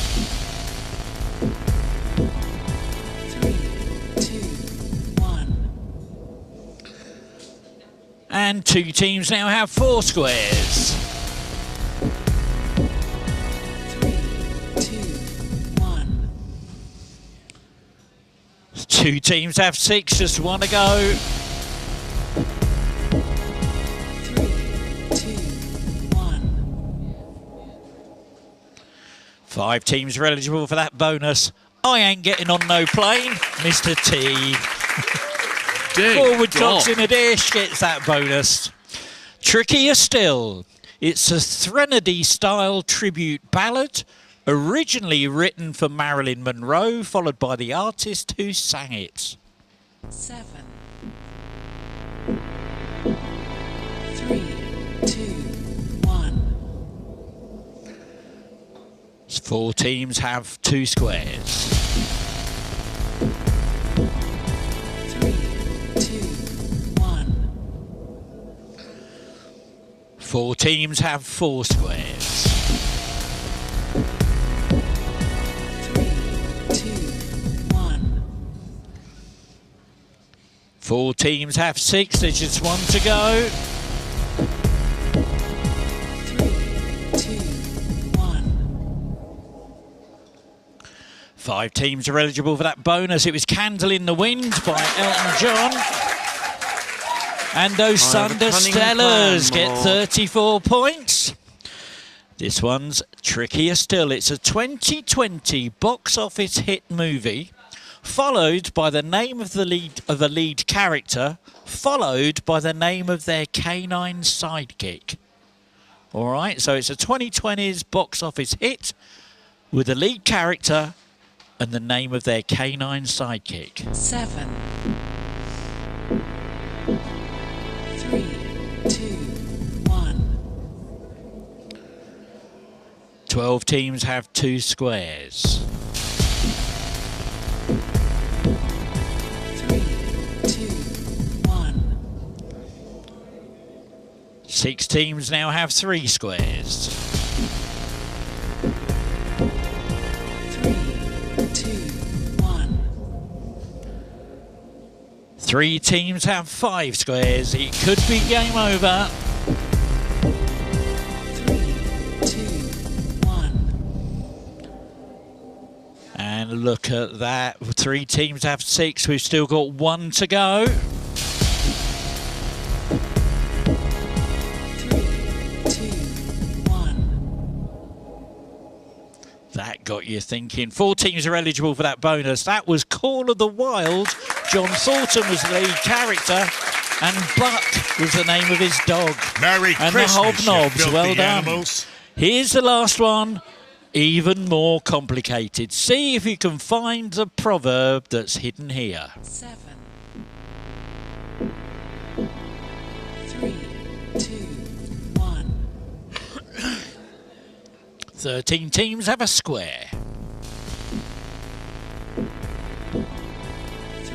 2, 1. And 2 teams now have 4 squares. 3, 2, 2 teams have 6, just 1 to go. 3, 2, 1. 5 teams are eligible for that bonus. I ain't getting on no plane. Mr. T. Forward cocks in a dish gets that bonus. Trickier still. It's a Threnody-style tribute ballad, originally written for Marilyn Monroe, followed by the artist who sang it. 7, 3, 2, 1. 4 teams have 2 squares. 3, 2, 1. 4 teams have 4 squares. 3, 2, 1. 4 teams have 6, there's just 1 to go. 3, 2, 1. 5 teams are eligible for that bonus. It was Candle in the Wind by Elton John. And those Sunderstellars get 34 points. This one's trickier still. It's a 2020 box office hit movie, followed by the name of the lead character, followed by the name of their canine sidekick. All right, so it's a 2020s box office hit with the lead character and the name of their canine sidekick. 7, 3, 2, 1. 12 teams have 2 squares. 3, 2, 1. 6 teams now have 3 squares. 3, 2, 1. 3 teams have 5 squares. It could be game over. 3, 2, 1. And look at that. 3 teams have 6. We've still got 1 to go. 3, 2, 1. That got you thinking. 4 teams are eligible for that bonus. That was Call of the Wild. John Thornton was the lead character, and Buck was the name of his dog. Merry And Christmas, the Hobnobs, you well filthy done. animals. Here's the last one, even more complicated. See if you can find the proverb that's hidden here. 7, 3, 2, 1. 13 teams have a square.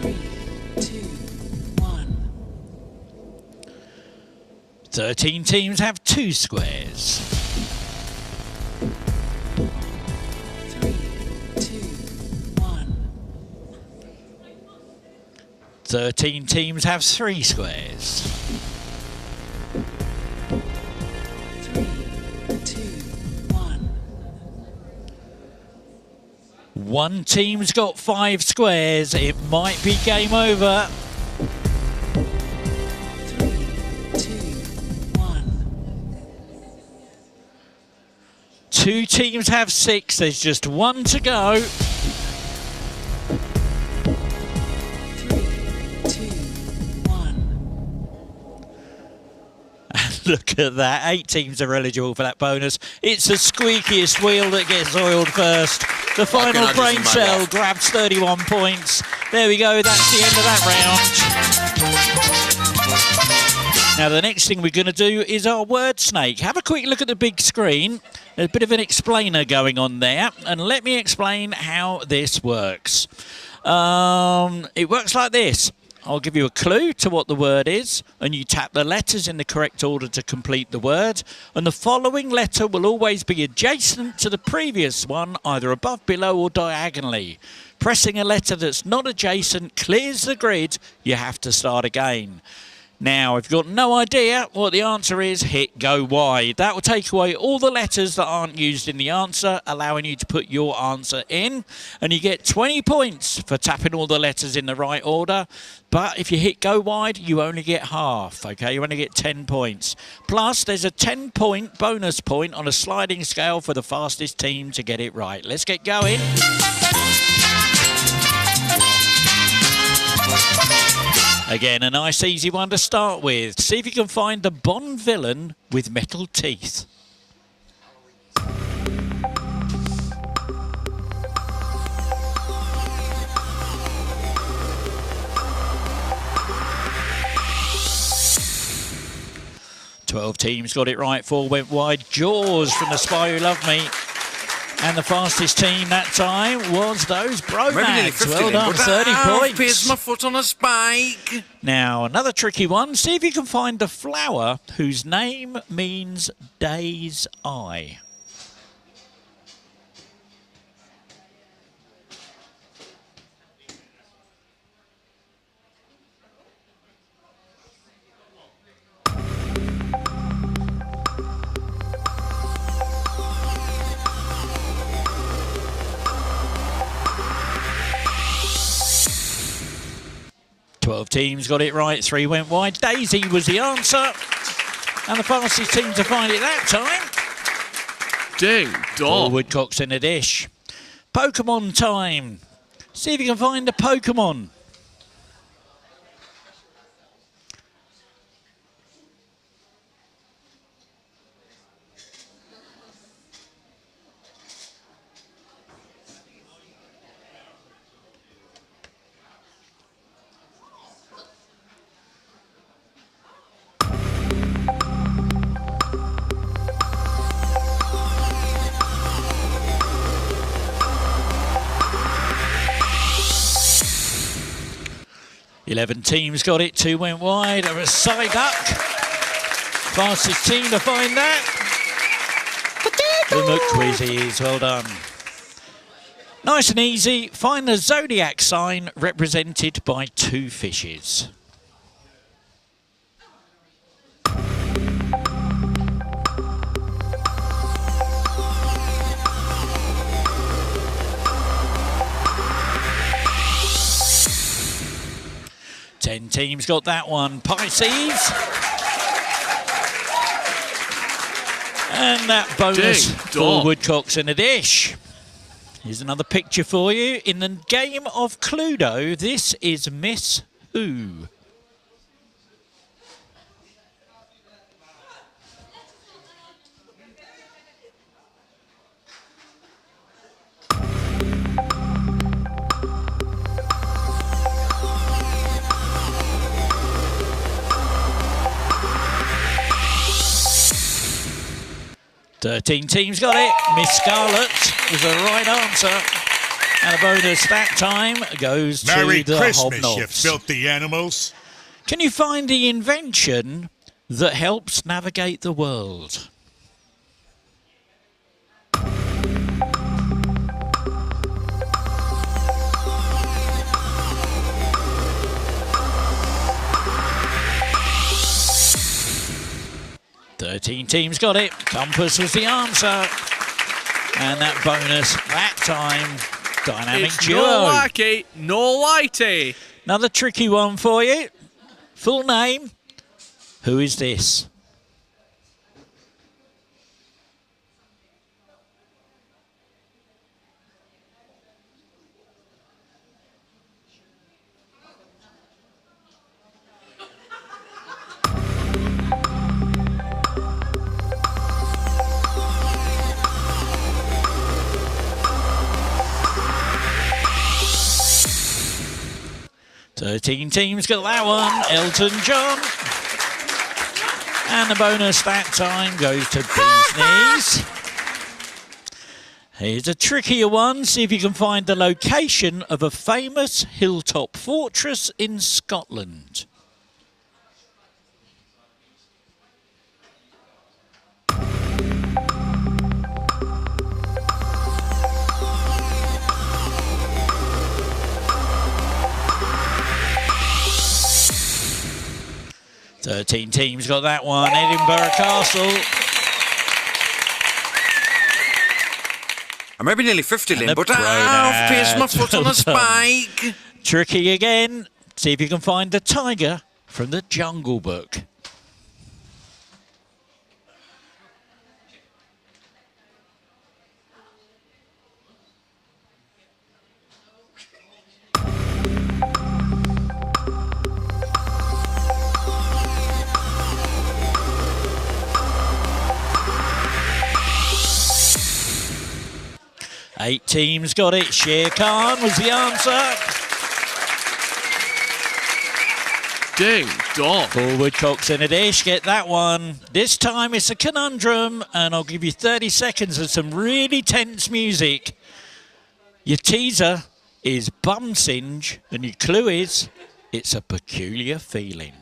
3, 2, 1. 13 teams have 2 squares. 3, 2, 1. 13 teams have 3 squares. 3, 2, 1. 1 team's got 5 squares. It might be game over. 3, 2, 1. 2 teams have 6. There's just 1 to go. 3, 2, 1. Look at that. 8 teams are eligible for that bonus. It's the squeakiest wheel that gets oiled first. The final brain cell grabs 31 points. There we go. That's the end of that round. Now, the next thing we're going to do is our word snake. Have a quick look at the big screen. There's a bit of an explainer going on there. And let me explain how this works. It works like this. I'll give you a clue to what the word is, and you tap the letters in the correct order to complete the word. And the following letter will always be adjacent to the previous one, either above, below, or diagonally. Pressing a letter that's not adjacent clears the grid. You have to start again. Now, if you've got no idea what the answer is, hit go wide. That will take away all the letters that aren't used in the answer, allowing you to put your answer in. And you get 20 points for tapping all the letters in the right order. But if you hit go wide, you only get half, okay? You only get 10 points. Plus, there's a 10-point bonus point on a sliding scale for the fastest team to get it right. Let's get going. Again, a nice easy one to start with. See if you can find the Bond villain with metal teeth. Twelve teams got it right, 4 went wide. Jaws from The Spy Who Loved Me. And the fastest team that time was those Bromags. Well done, 30 points. Pierced my foot on a spike. Now, another tricky one. See if you can find the flower whose name means day's eye. Teams got it right, 3 went wide. Daisy was the answer. And the fastest team to find it that time. Ding dong. 4 woodcocks in a dish. Pokemon time. See if you can find a Pokemon. Eleven teams got it, 2 went wide. A Psyduck. Fastest team to find that. The McQuizzies, well done. Nice and easy. Find the zodiac sign represented by 2 fishes. Ten teams got that one. Pisces. And that bonus, 4 woodcocks in a dish. Here's another picture for you. In the game of Cluedo, this is Miss Who. Thirteen teams got it. Miss Scarlet was the right answer. And a bonus that time goes Merry to the Christmas, you Hobnobs. filthy animals. Can you find the invention that helps navigate the world? Thirteen teams got it. Compass was the answer. And that bonus that time, dynamic It's duo. no likey, no lighty. Another tricky one for you. Full name. Who is this? Thirteen teams got that one. Elton John. And the bonus that time goes to Bees Knees. Here's a trickier one. See if you can find the location of a famous hilltop fortress in Scotland. 13 teams got that one. Edinburgh Castle. I'm maybe nearly 50, And Lynn, the but I've pierced my foot on a Well done. spike. Tricky again. See if you can find the tiger from the Jungle Book. Eight teams got it. Shere Khan was the answer. Ding dong. Forward cocks in a dish, get that one. This time it's a conundrum, and I'll give you 30 seconds of some really tense music. Your teaser is bum singe, and your clue is it's a peculiar feeling.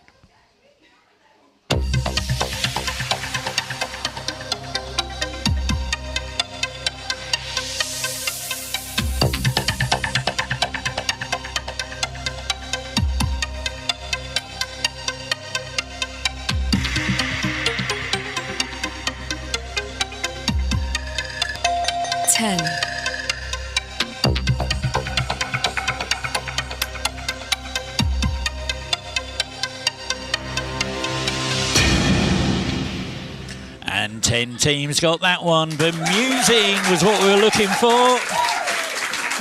Ten. And 10 teams got that one. Bemusing was what we were looking for.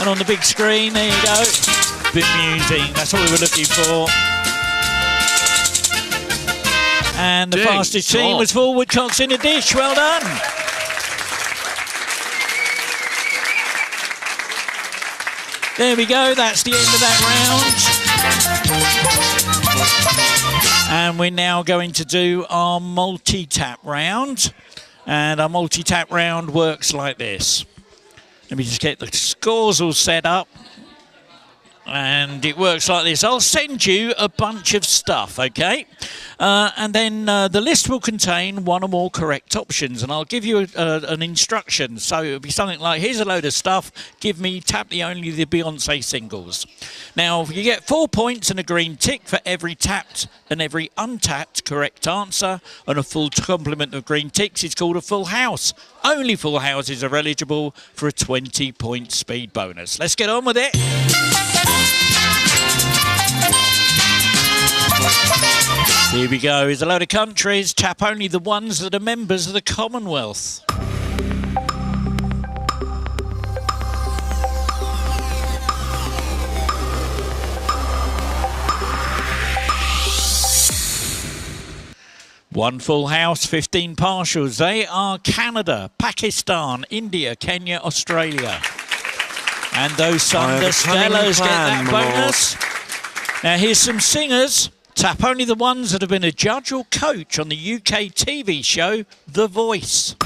And on the big screen, there you go. Bemusing, that's what we were looking for. And the Ding fastest team dong. was Forward Cocks in a dish. Well done. There we go, that's the end of that round. And we're now going to do our multi-tap round. And our multi-tap round works like this. Let me just get the scores all set up. And it works like this. I'll send you a bunch of stuff, okay? And then the list will contain one or more correct options. And I'll give you an instruction. So it'll be something like, here's a load of stuff. Give me tap only the Beyonce singles. Now, you get 4 points and a green tick for every tapped and every untapped correct answer. And a full complement of green ticks is called a full house. Only full houses are eligible for a 20-point speed bonus. Let's get on with it. Here we go. Here's a load of countries. Tap only the ones that are members of the Commonwealth. One full house, 15 partials. They are Canada, Pakistan, India, Kenya, Australia. And those Thunder Stellars get that bonus. Now here's some singers. Tap only the ones that have been a judge or coach on the UK TV show The Voice.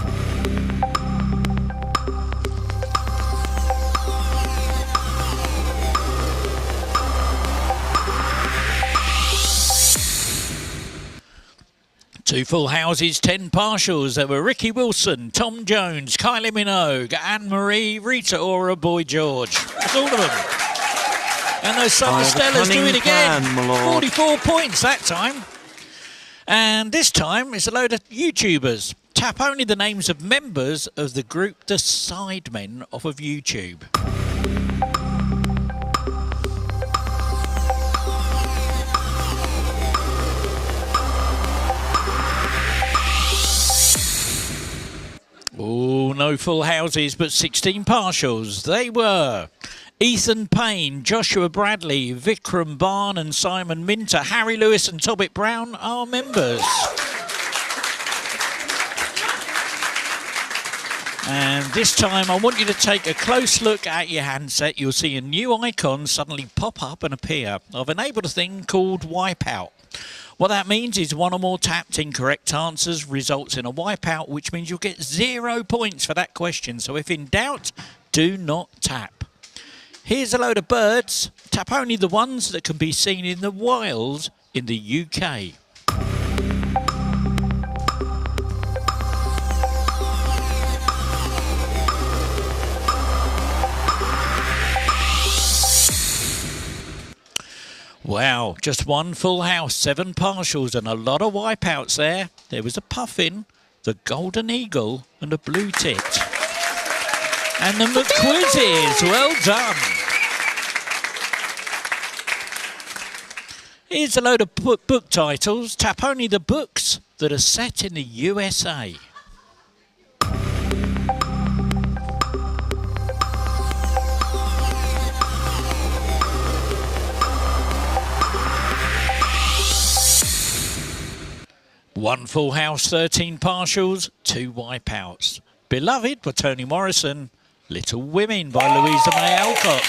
Two full houses, 10 partials. There were Ricky Wilson, Tom Jones, Kylie Minogue, Anne-Marie, Rita Ora, Boy George. That's all of them. And those Thunder Stellars do it again. 44 points that time. And this time it's a load of YouTubers. Tap only the names of members of the group The Sidemen off of YouTube. Oh, no full houses, but 16 partials. They were Ethan Payne, Joshua Bradley, Vikram Barn and Simon Minter. Harry Lewis and Tobbit Brown are members. And this time I want you to take a close look at your handset. You'll see a new icon suddenly pop up and appear. I've enabled a thing called Wipeout. What that means is one or more tapped incorrect answers results in a wipeout, which means you'll get 0 points for that question. So if in doubt, do not tap. Here's a load of birds. Tap only the ones that can be seen in the wild in the UK. Wow, just one full house, 7 partials and a lot of wipeouts there. There was a puffin, the golden eagle and a blue tit. And the McQuizzes, well done. Here's a load of book titles. Tap only the books that are set in the USA. One full house, 13 partials, 2 wipeouts. Beloved by Toni Morrison. Little Women by Louisa May Alcott.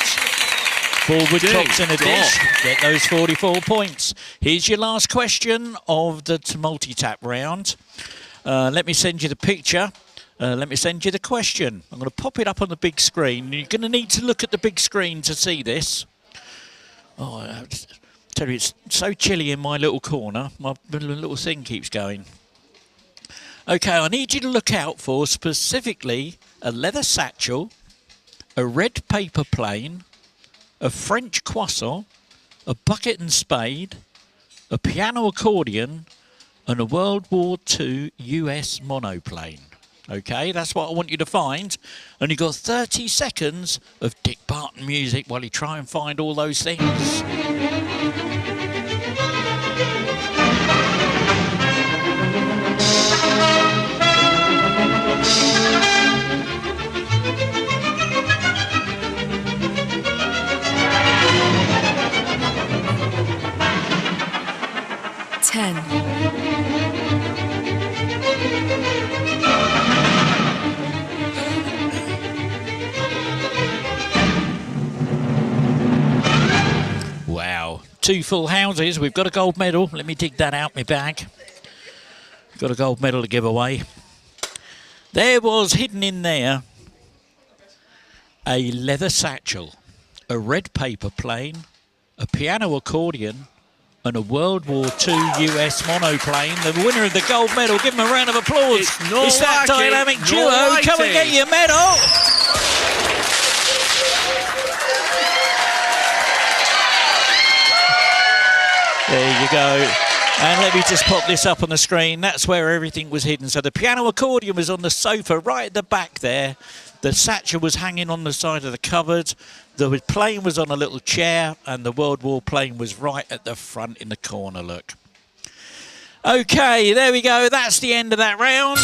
4 woodcocks in a dish. Get those 44 points. Here's your last question of the multi-tap round. Let me send you the picture. Let me send you the question. I'm going to pop it up on the big screen. You're going to need to look at the big screen to see this. Oh, I tell you, it's so chilly in my little corner. My little thing keeps going. Okay, I need you to look out for specifically a leather satchel, a red paper plane, a French croissant, a bucket and spade, a piano accordion, and a World War II US monoplane. Okay, that's what I want you to find. And you've got 30 seconds of Dick Barton music while you try and find all those things. 10, 2 full houses. We've got a gold medal. Let me dig that out my bag. Got a gold medal to give away. There was hidden in there a leather satchel, a red paper plane, a piano accordion, and a World War II US monoplane. The winner of the gold medal. Give him a round of applause. It's that dynamic duo. Come and get your medal. There you go. And let me just pop this up on the screen. That's where everything was hidden. So the piano accordion was on the sofa right at the back there. The satchel was hanging on the side of the cupboard. The plane was on a little chair. And the World War plane was right at the front in the corner, look. Okay, there we go. That's the end of that round.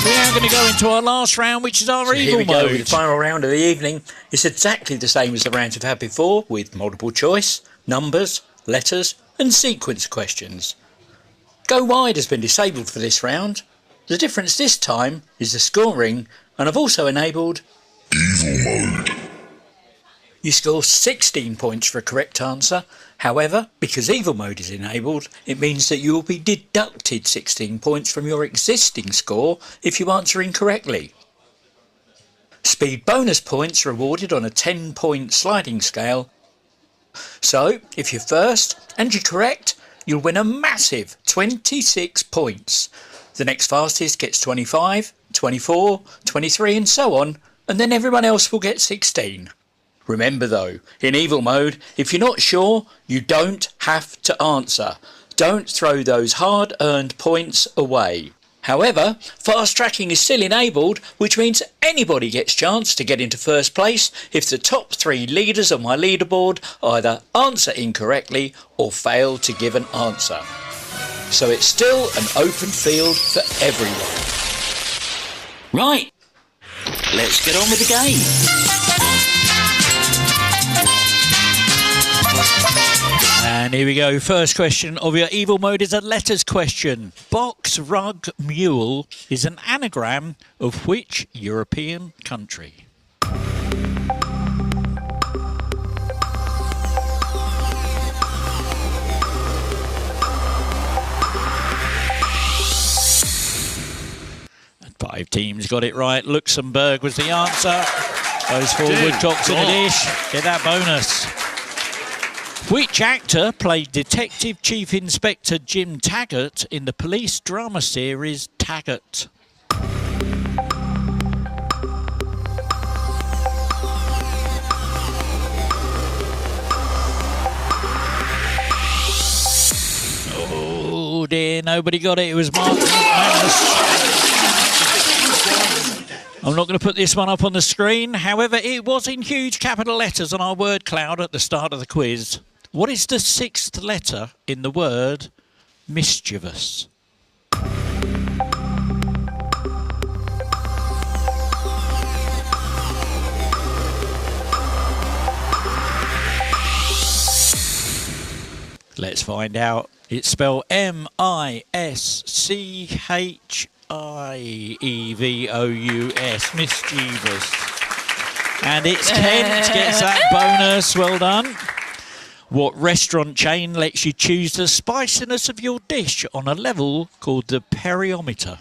We're now going to go into our last round, which is our evil mode. Here we go, the final round of the evening. It's exactly the same as the rounds we've had before, with multiple choice, numbers, letters and sequence questions. Go wide has been disabled for this round. The difference this time is the scoring, and I've also enabled Evil Mode. You score 16 points for a correct answer. However, because Evil Mode is enabled, it means that you will be deducted 16 points from your existing score if you answer incorrectly. Speed bonus points are awarded on a 10-point sliding scale. So, if you're first and you're correct, you'll win a massive 26 points. The next fastest gets 25, 24, 23 and so on, and then everyone else will get 16. Remember though, in Evil Mode, if you're not sure, you don't have to answer. Don't throw those hard-earned points away. However, fast tracking is still enabled, which means anybody gets a chance to get into first place if the top 3 leaders on my leaderboard either answer incorrectly or fail to give an answer. So it's still an open field for everyone. Right, let's get on with the game. And here we go. First question of your Evil Mode is a letters question. Box Rug Mule is an anagram of which European country? And 5 teams got it right. Luxembourg was the answer. Those 4 woodcocks in a dish. Get that bonus. Which actor played Detective Chief Inspector Jim Taggart in the police drama series Taggart? Oh dear, nobody got it. It was Mark Magnus. I'm not going to put this one up on the screen. However, it was in huge capital letters on our word cloud at the start of the quiz. What is the 6th letter in the word mischievous? Let's find out. It's spelled M-I-S-C-H-I-E-V-O-U-S. Mischievous. And it's Kent gets that bonus. Well done. What restaurant chain lets you choose the spiciness of your dish on a level called the periometer?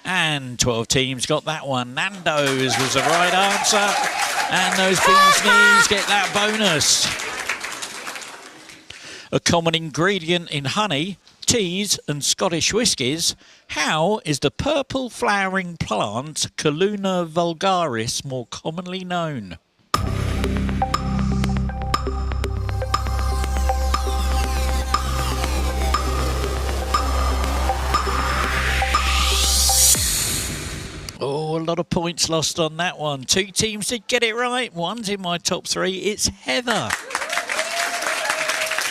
And 12 teams got that one. Nando's was the right answer. And those bees knees get that bonus. A common ingredient in honey, teas and Scottish whiskies. How is the purple flowering plant Calluna vulgaris more commonly known? Oh, a lot of points lost on that one. 2 teams did get it right. One's in my top 3. It's Heather.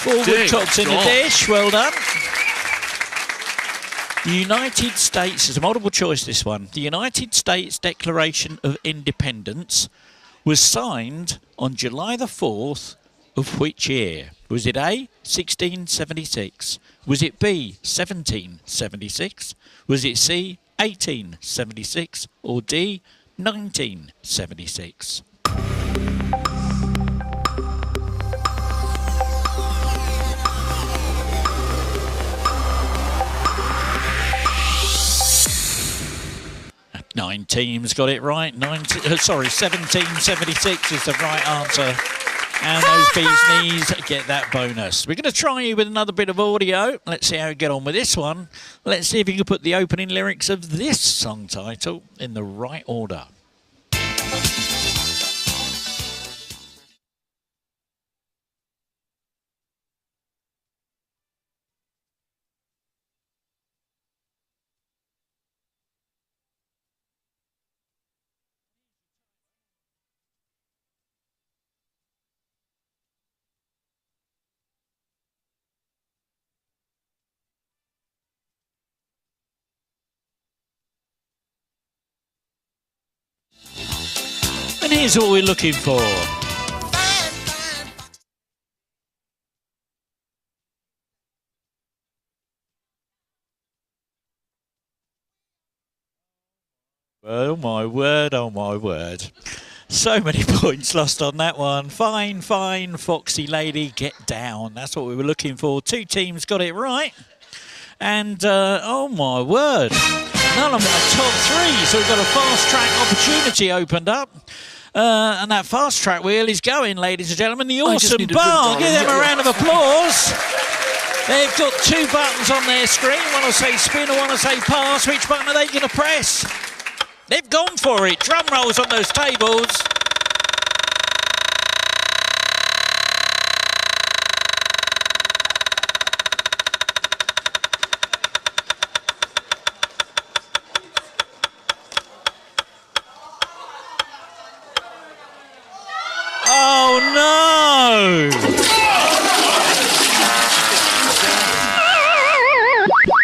Forward tops in the dish. Well done. The United States, it's a multiple choice this one. The United States Declaration of Independence was signed on July the 4th of which year? Was it A, 1676? Was it B, 1776? Was it C, 1876? Or D, 1976? Nine teams got it right. 1776 is the right answer. And those bees knees get that bonus. We're going to try you with another bit of audio. Let's see how we get on with this one. Let's see if you can put the opening lyrics of this song title in the right order. And here's what we're looking for. Oh my word, oh my word. So many points lost on that one. Fine, fine, foxy lady, get down. That's what we were looking for. 2 teams got it right. And, oh my word, none of them are top 3. So we've got a fast track opportunity opened up. And that fast track wheel is going, ladies and gentlemen. The awesome bar. Give them a round of applause. They've got 2 buttons on their screen. One will say spin and one will say pass. Which button are they going to press? They've gone for it. Drum rolls on those tables. Oh no!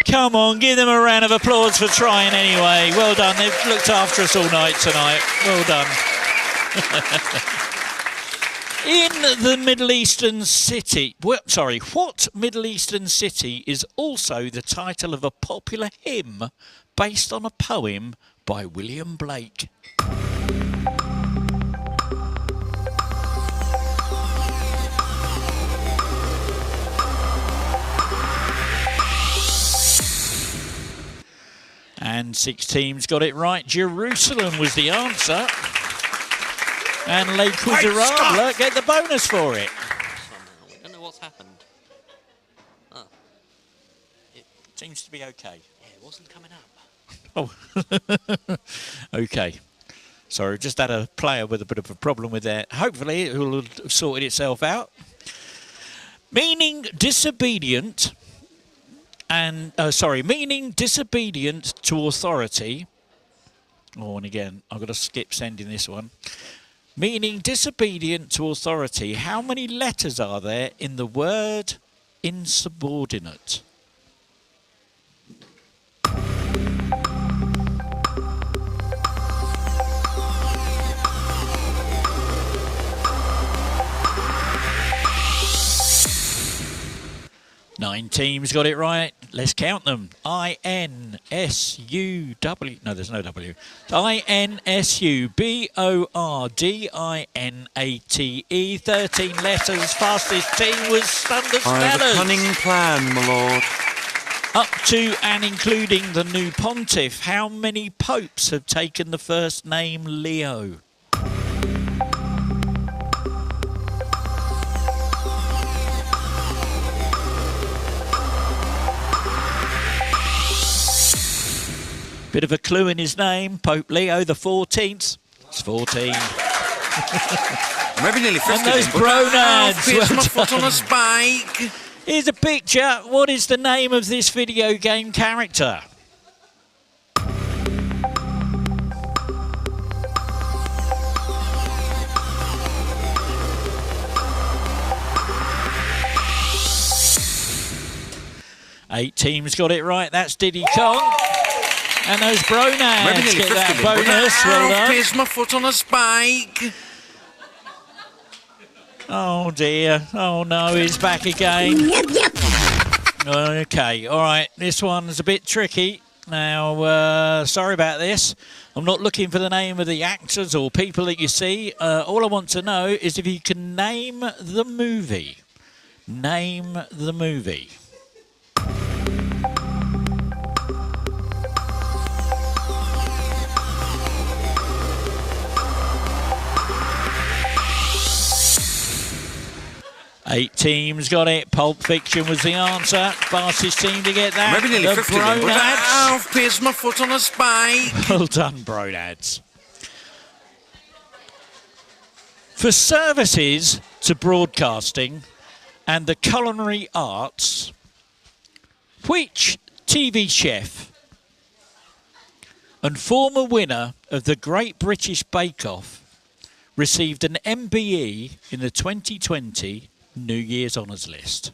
Come on, give them a round of applause for trying anyway. Well done. They've looked after us all night tonight. Well done. In the Middle Eastern city... what Middle Eastern city is also the title of a popular hymn based on a poem by William Blake? And 6 teams got it right. Jerusalem was the answer. And Les Miserables get the bonus for it. I don't know what's happened. Oh. Seems to be okay. Yeah, it was wasn't coming up. Oh, okay. Sorry, just had a player with a bit of a problem with that. Hopefully it will have sorted itself out. Meaning disobedient and, meaning disobedient to authority. Oh, and again, I've got to skip sending this one. Meaning disobedient to authority. How many letters are there in the word insubordinate? Nine teams got it right. Let's count them. I-N-S-U-W. No, there's no W. I-N-S-U-B-O-R-D-I-N-A-T-E. 13 letters. Fastest team was Thunder I have a Spellers. cunning plan, my lord. Up to and including the new pontiff, how many popes have taken the first name Leo? Bit of a clue in his name, Pope Leo the 14th. It's 14. I'm maybe nearly 50. And those but bronads. Here's Well my foot on done. a spike. Here's a picture. What is the name of this video game character? Eight teams got it right. That's Diddy Kong. And those bronads Maybe nearly get 50. that but bonus. Well done. Here's my foot on a spike. Oh dear. Oh no, he's back again. Okay, all right. This one's a bit tricky. Now, sorry about this. I'm not looking for the name of the actors or people that you see. All I want to know is if you can name the movie. Name the movie. Eight teams got it. Pulp Fiction was the answer. Fastest team to get that. Maybe nearly The 50. But Bronads. here's my foot on a spike. Well done, Bronads. For services to broadcasting and the culinary arts, which TV chef and former winner of the Great British Bake Off received an MBE in the 2020 New Year's Honours List?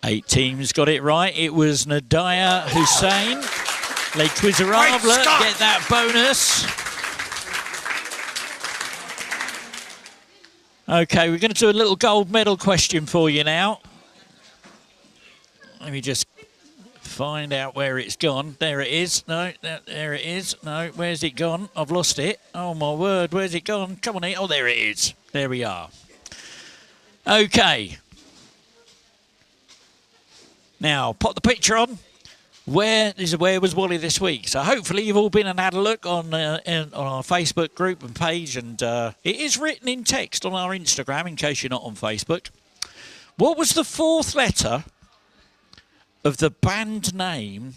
Eight teams got it right. It was Nadia Hussein. Les Quizerables get that bonus. Okay, we're going to do a little gold medal question for you now. Let me just find out where it's gone. There it is. No, there it is. No, where's it gone? I've lost it. Oh, my word. Where's it gone? Come on in. Oh, there it is. There we are. Okay. Now, pop the picture on. Where was Wally this week? So hopefully you've all been and had a look on our Facebook group and page. And it is written in text on our Instagram, in case you're not on Facebook. What was the fourth letter of the band name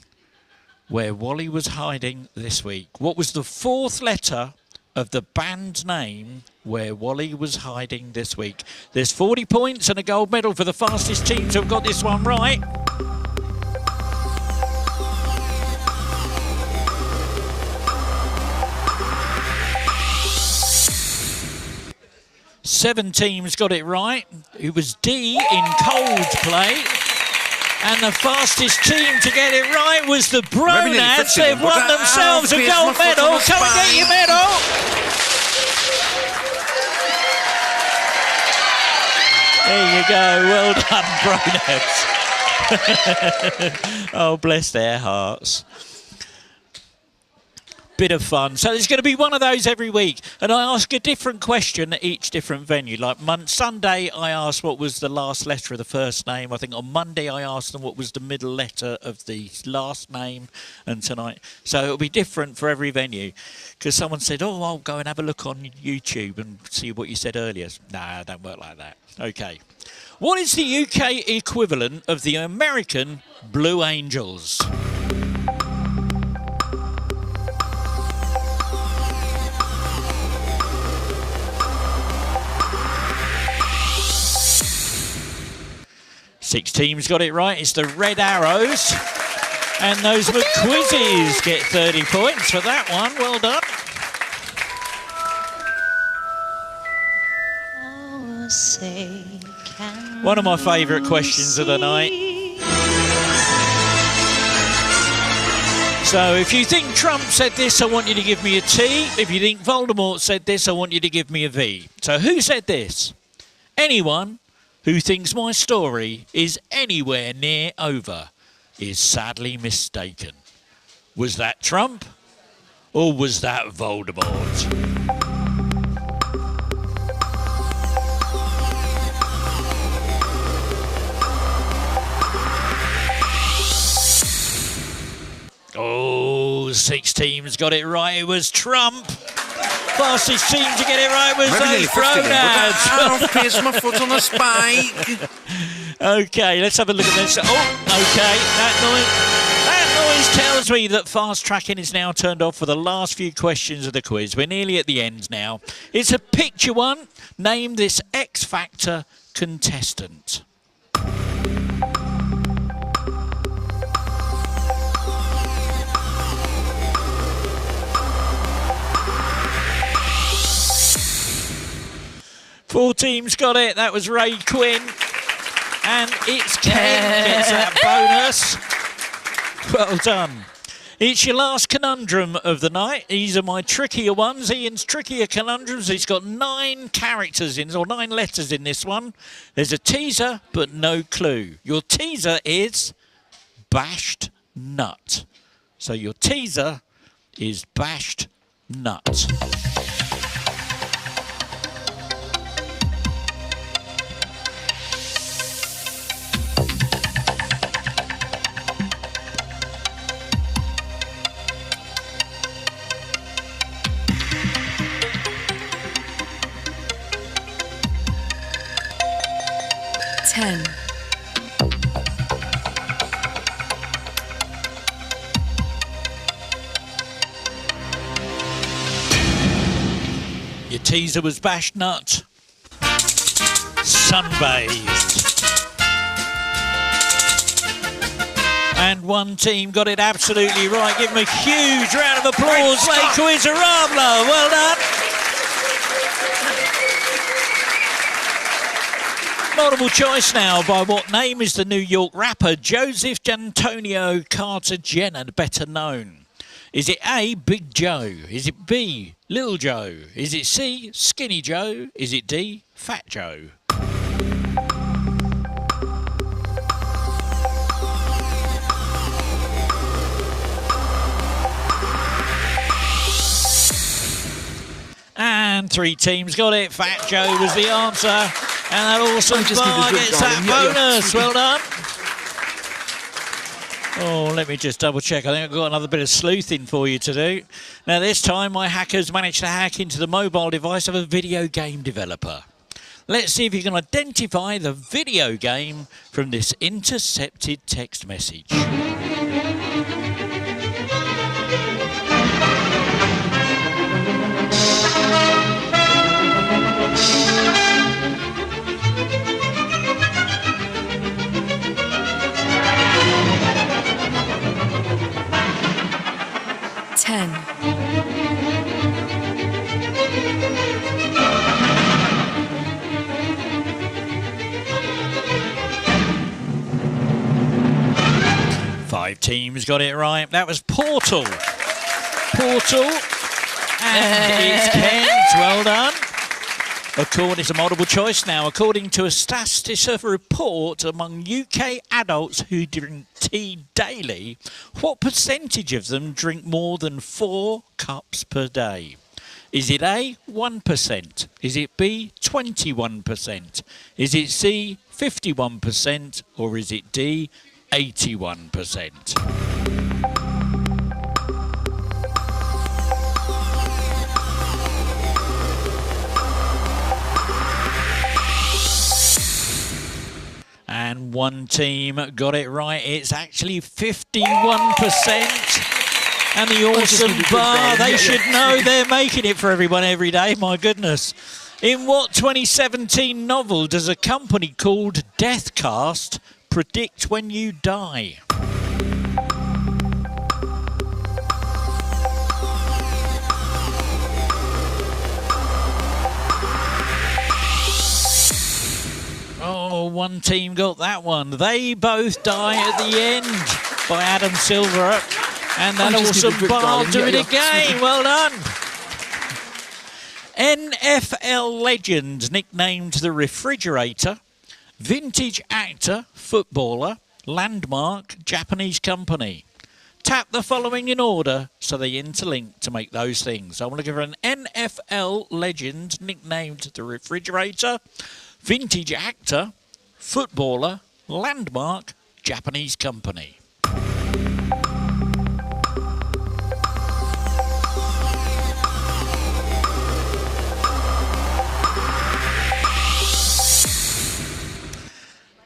where Wally was hiding this week? What was the fourth letter of the band name where Wally was hiding this week? There's 40 points and a gold medal for the fastest teams who've got this one right. Seven teams got it right. It was D in Coldplay. And the fastest team to get it right was the Bronads. They've won themselves a gold medal. Come and get your medal. There you go. Well done, Bronads. Oh, bless their hearts. bit of fun. So there's going to be one of those every week. And I ask a different question at each different venue. Like Sunday, I asked what was the last letter of the first name. I think on Monday, I asked them what was the middle letter of the last name. And tonight. So it'll be different for every venue. Because someone said, oh, I'll go and have a look on YouTube and see what you said earlier. Nah, don't work like that. Okay. What is the UK equivalent of the American Blue Angels? Six teams got it right. It's the Red Arrows. And those McQuizzies get 30 points for that one. Well done. One of my favourite questions of the night. So if you think Trump said this, I want you to give me a T. If you think Voldemort said this, I want you to give me a V. So who said this? Anyone who thinks my story is anywhere near over is sadly mistaken. Was that Trump or was that Voldemort? Oh, six teams got it right. It was Trump. Fastest team to get it right was those Pronads. Pierce my foot on a spike. Okay, let's have a look at this. Oh, okay. That noise tells me that fast tracking is now turned off for the last few questions of the quiz. We're nearly at the end now. It's a picture one. Name this X Factor contestant. Four teams got it. That was Ray Quinn. And it's Ken gets that bonus. Well done. It's your last conundrum of the night. These are my trickier ones. Ian's trickier conundrums. He's got 9 characters in, or 9 letters in this one. There's a teaser, but no clue. Your teaser is bashed nut. So your teaser is bashed nut. Your teaser was bashed nut. Sunbathed. And one team got it absolutely right. Give them a huge round of applause. Ray Quizarabla. Well done. Multiple choice now. By what name is the New York rapper Joseph D'Antonio Carter Jenner better known? Is it A, Big Joe? Is it B, Little Joe? Is it C, Skinny Joe? Is it D, Fat Joe? And 3 teams got it. Fat Joe was the answer. And that awesome bar gets that bonus. Well done. Oh, let me just double check. I think I've got another bit of sleuthing for you to do. Now, this time, my hackers managed to hack into the mobile device of a video game developer. Let's see if you can identify the video game from this intercepted text message. 10. 5 teams got it right. That was Portal. Portal. And it's Kent. Well done. According to multiple choice now, according to a Statista report among UK adults who drink tea daily, what percentage of them drink more than 4 cups per day? Is it A, 1%? Is it B, 21%? Is it C, 51%? Or is it D, 81%? And one team got it right. It's actually 51%. And the awesome bar, they should know they're making it for everyone every day. My goodness. In what 2017 novel does a company called Deathcast predict when you die? Oh, one team got that one. They both die at the end by Adam Silver. And that awesome bar do it again. Well done. NFL legend nicknamed the Refrigerator, vintage actor, footballer, landmark, Japanese company. Tap the following in order so they interlink to make those things. I'm looking for an NFL legend nicknamed the Refrigerator, vintage actor, footballer, landmark, Japanese company.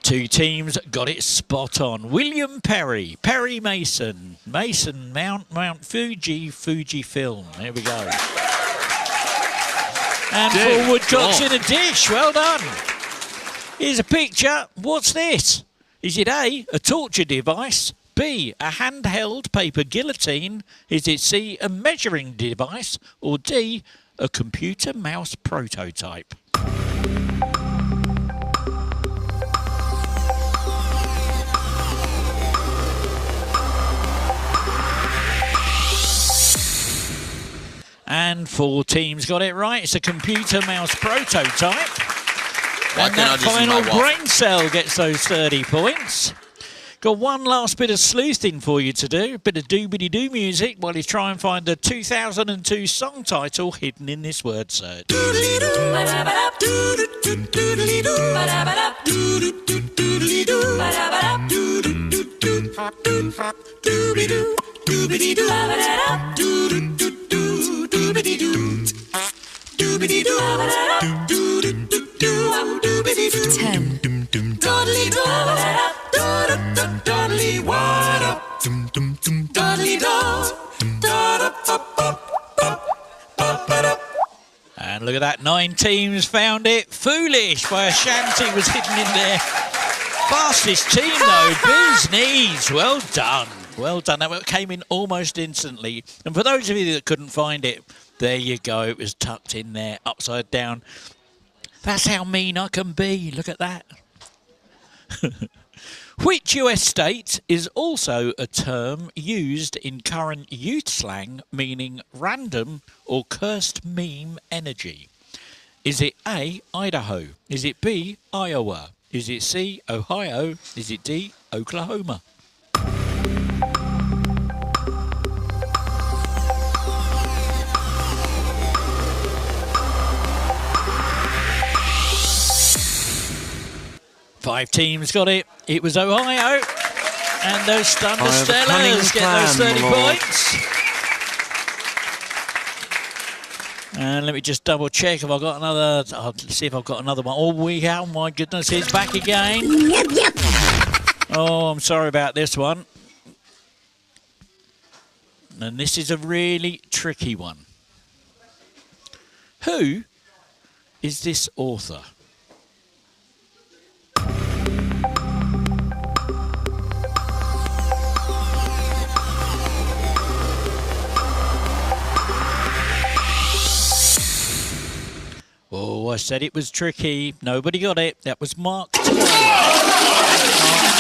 Two teams got it spot on. William Perry, Perry Mason, Mason Mount Fuji, Fujifilm. There we go. And four woodcocks in a dish. Well done. Here's a picture. What's this? Is it A, a torture device? B, a handheld paper guillotine? Is it C, a measuring device? Or D, a computer mouse prototype? And four teams got it right. It's a computer mouse prototype. And that final brain cell gets those 30 points. Got one last bit of sleuthing for you to do. A bit of doobity-doo music while you try and find the 2002 song title hidden in this word search. And look at that, 9 teams found it. Foolish by Ashanti was hidden in there. Fastest team though, Bees Knees. Well done. Well done. That came in almost instantly. And for those of you that couldn't find it, there you go. It was tucked in there, upside down. That's how mean I can be. Look at that. Which US state is also a term used in current youth slang meaning random or cursed meme energy? Is it A, Idaho? Is it B, Iowa? Is it C, Ohio? Is it D, Oklahoma? Five teams got it. It was Ohio. And those Thunderstellars get those 30 points. And let me just double check if I've got another. I'll see if I've got another one. Oh my goodness, he's back again. Oh, I'm sorry about this one. And this is a really tricky one. Who is this author? Oh, I said it was tricky. Nobody got it. That was Mark Twain. Mark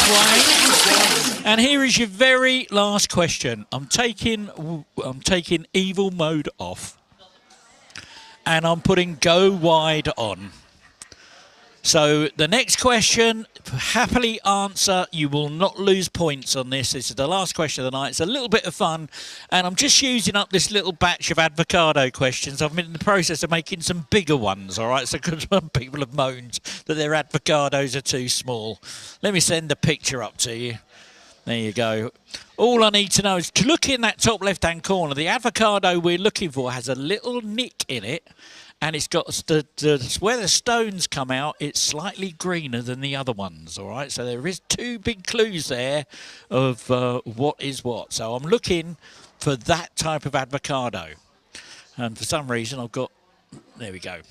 Twain. And here is your very last question. I'm taking evil mode off. and I'm putting go wide on. So the next question, happily answer. You will not lose points on this. This is the last question of the night. It's a little bit of fun, and I'm just using up this little batch of avocado questions. I've been in the process of making some bigger ones, all right? So because some people have moaned that their avocados are too small. Let me send the picture up to you. There you go. All I need to know is to look in that top left-hand corner. The avocado we're looking for has a little nick in it. And it's got where the stones come out, it's slightly greener than the other ones, all right? So there is two big clues there of what is what. So I'm looking for that type of avocado. And for some reason I've got, there we go.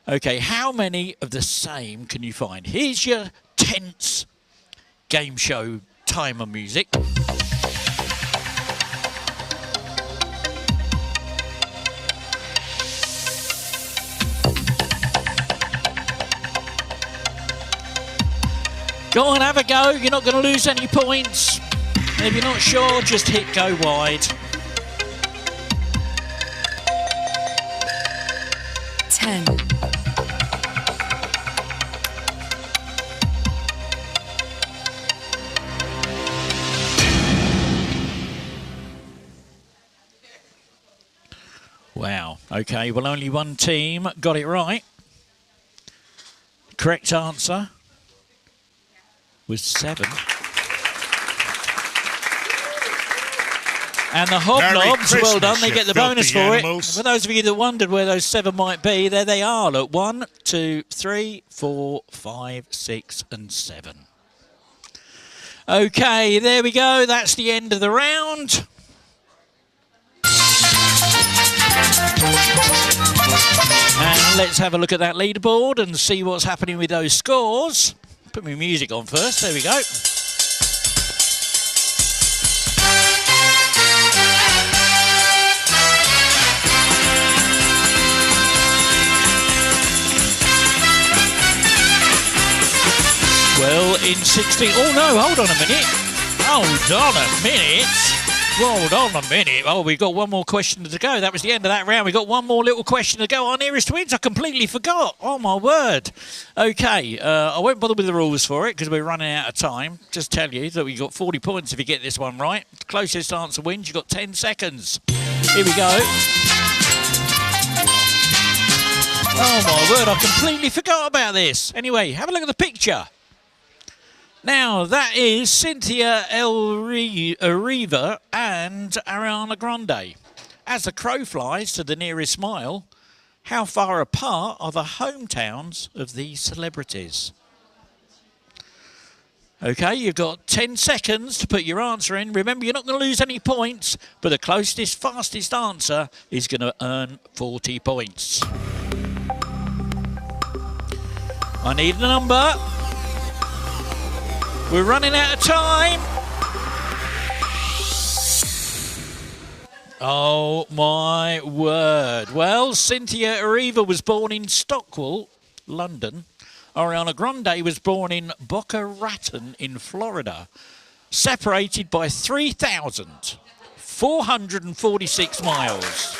Okay, how many of the same can you find? Here's your tense game show timer music. Go on, have a go. You're not going to lose any points. And if you're not sure, just hit go wide. 10, 'Wow. Okay, well, only one team got it right. Correct answer was 7. And the hobnobs, Merry well done, Christmas, they you get the bonus filthy for animals. it. For those of you that wondered where those 7 might be, there they are. Look, 1, 2, 3, 4, 5, 6 and 7. Okay, there we go. That's the end of the round. And let's have a look at that leaderboard and see what's happening with those scores. Put my music on first. There we go. Well, in 16... Oh, no, hold on a minute. Hold on a minute. Hold on a minute. Oh, we've got one more question to go. That was the end of that round. We've got one more little question to go. Our nearest twins, I completely forgot. Oh, my word. Okay, I won't bother with the rules for it because we're running out of time. Just tell you that we've got 40 points if you get this one right. The closest answer wins. You've got 10 seconds. Here we go. Oh, my word. I completely forgot about this. Anyway, have a look at the picture. Now, that is Cynthia Eriva and Ariana Grande. As the crow flies to the nearest mile, how far apart are the hometowns of these celebrities? Okay, you've got 10 seconds to put your answer in. Remember, you're not going to lose any points, but the closest, fastest answer is going to earn 40 points. I need a number. We're running out of time. Oh, my word. Well, Cynthia Eriva was born in Stockwell, London. Ariana Grande was born in Boca Raton in Florida. Separated by 3,446 miles.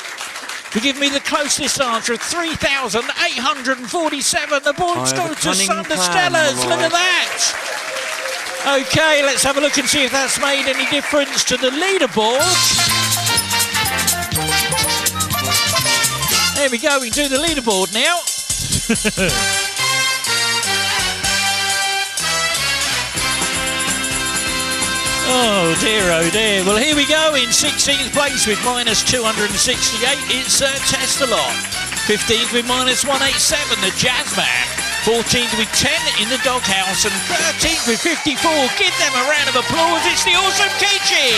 To give me the closest answer of 3,847. The points go to Sunder Stellars. Look at that. Okay, let's have a look and see if that's made any difference to the leaderboard. There we go, we can do the leaderboard now. Oh dear. Well, here we go in 16th place with minus 268. It's Testalot. 15th with minus 187, the Jazzman. 14th with 10 in the Doghouse, and 13th with 54. Give them a round of applause. It's the Awesome Kitchen.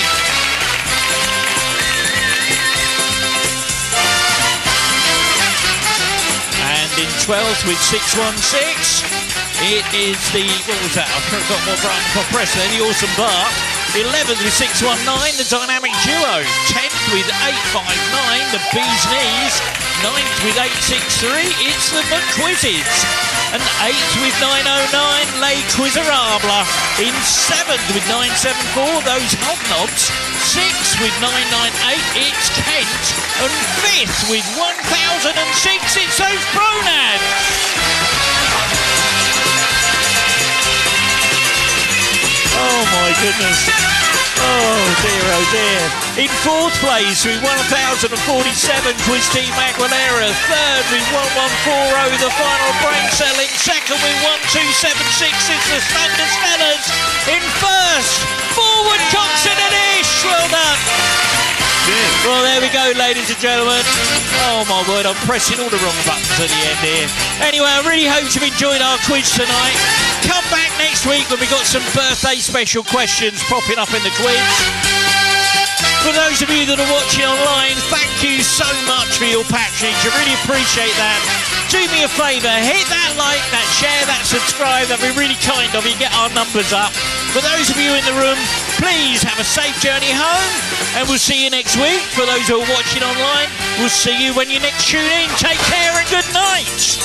And in 12th with 616, it is the, what was that? I've got more button compressor there, the Awesome Bar. 11th with 619, the Dynamic Duo. 10th with 859, the Bee's Knees. 9th with 863, it's the McQuizzes. And 8th with 909, Les Quizzerable. In 7th with 974, those Hobnobs. 6th with 998, it's Kent. And 5th with 1006, it's those Bronads. Oh my goodness. Oh dear. In 4th place with 1047, Quiz Team Aguilera. 3rd with 1140, the final brain selling. 2nd with 1276, it's the Standard Stellars. In 1st, Forward Coxon and Ish. Well done. Well, there we go, ladies and gentlemen. Oh my word, I'm pressing all the wrong buttons at the end here. Anyway, I really hope you've enjoyed our quiz tonight. Come back next week when we've got some birthday special questions popping up in the quiz. For those of you that are watching online, thank you so much for your patronage. I really appreciate that. Do me a favour, hit that like, that share, that subscribe. That'd be really kind of you. Get our numbers up. For those of you in the room, please have a safe journey home. And we'll see you next week. For those who are watching online, we'll see you when you next tune in. Take care and good night.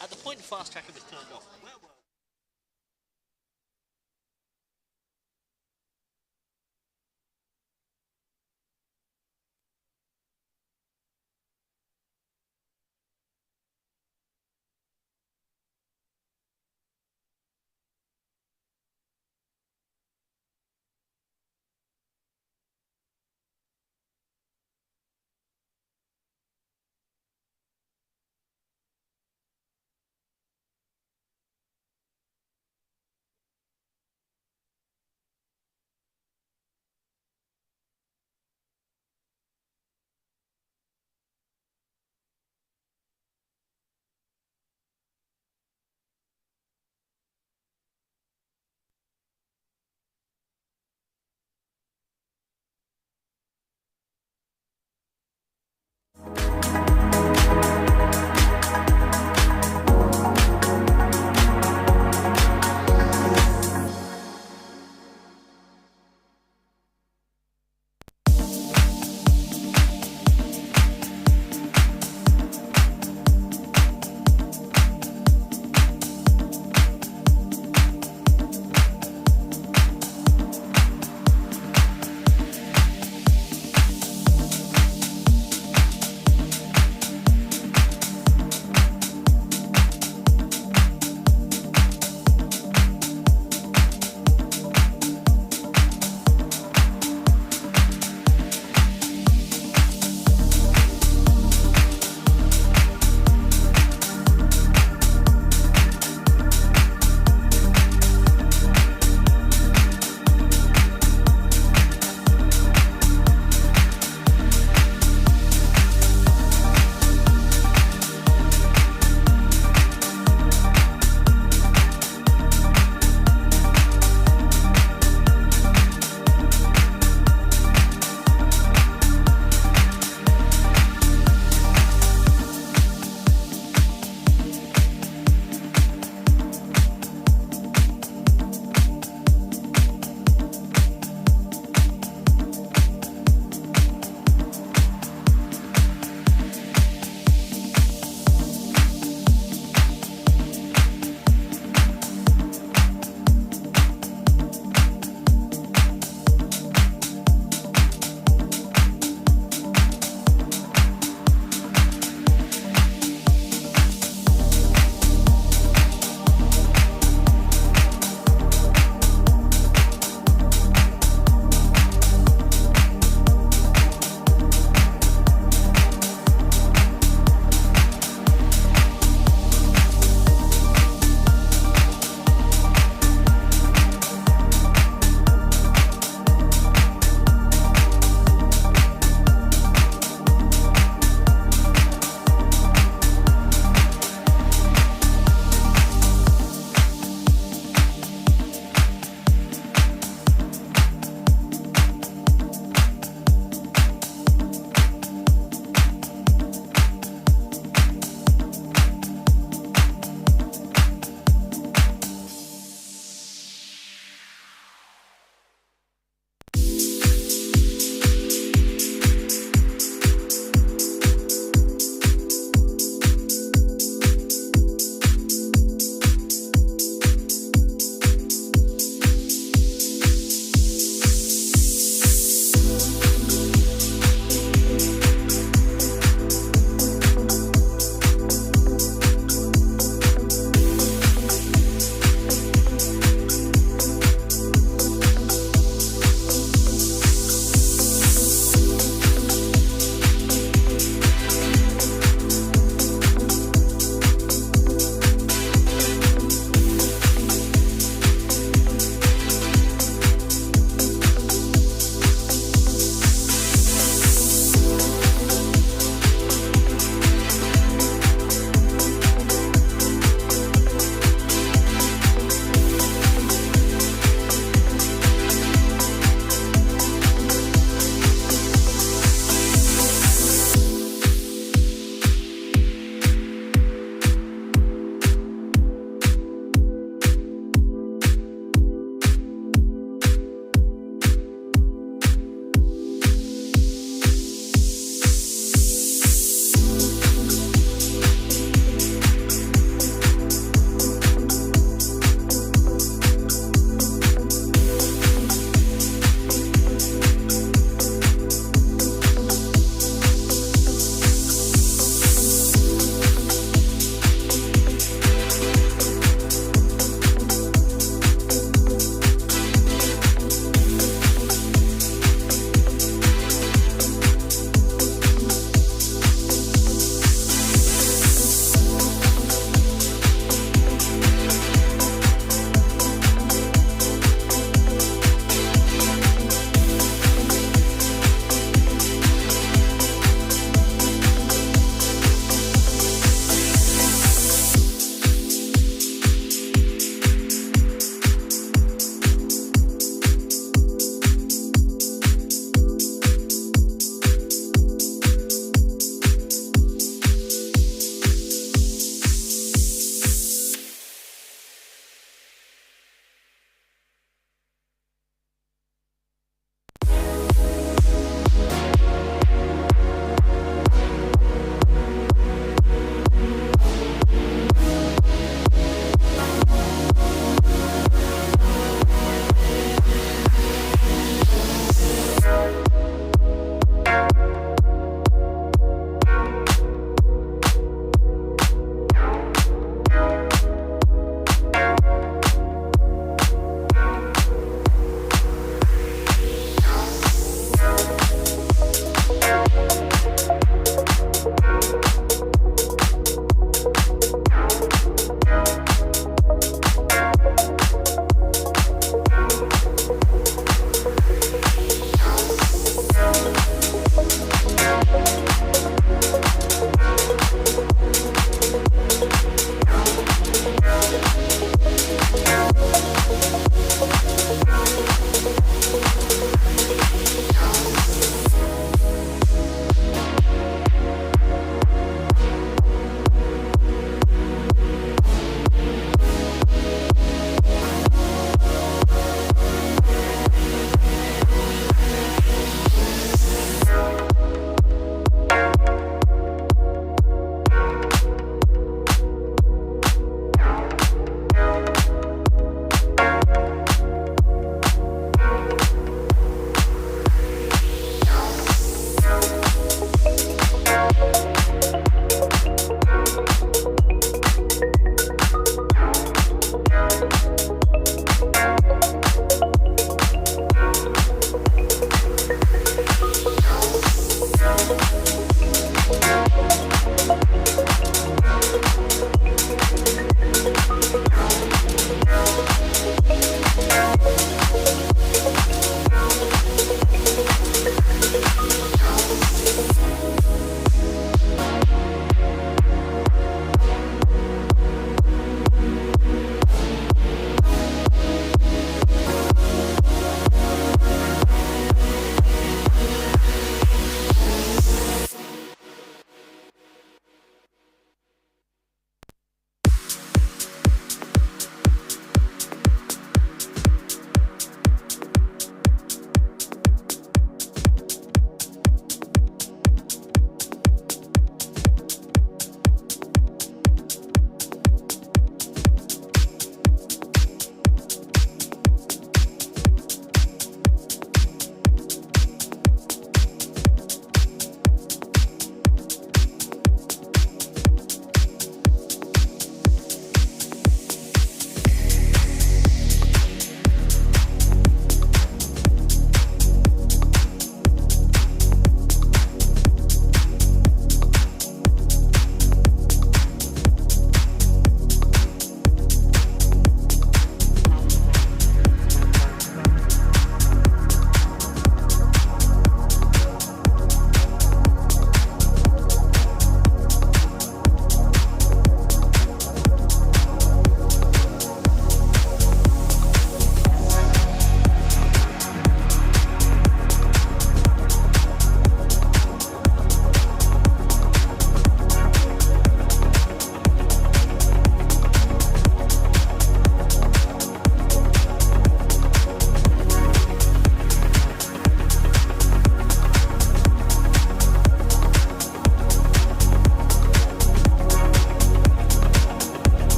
At the point the fast tracker was turned off.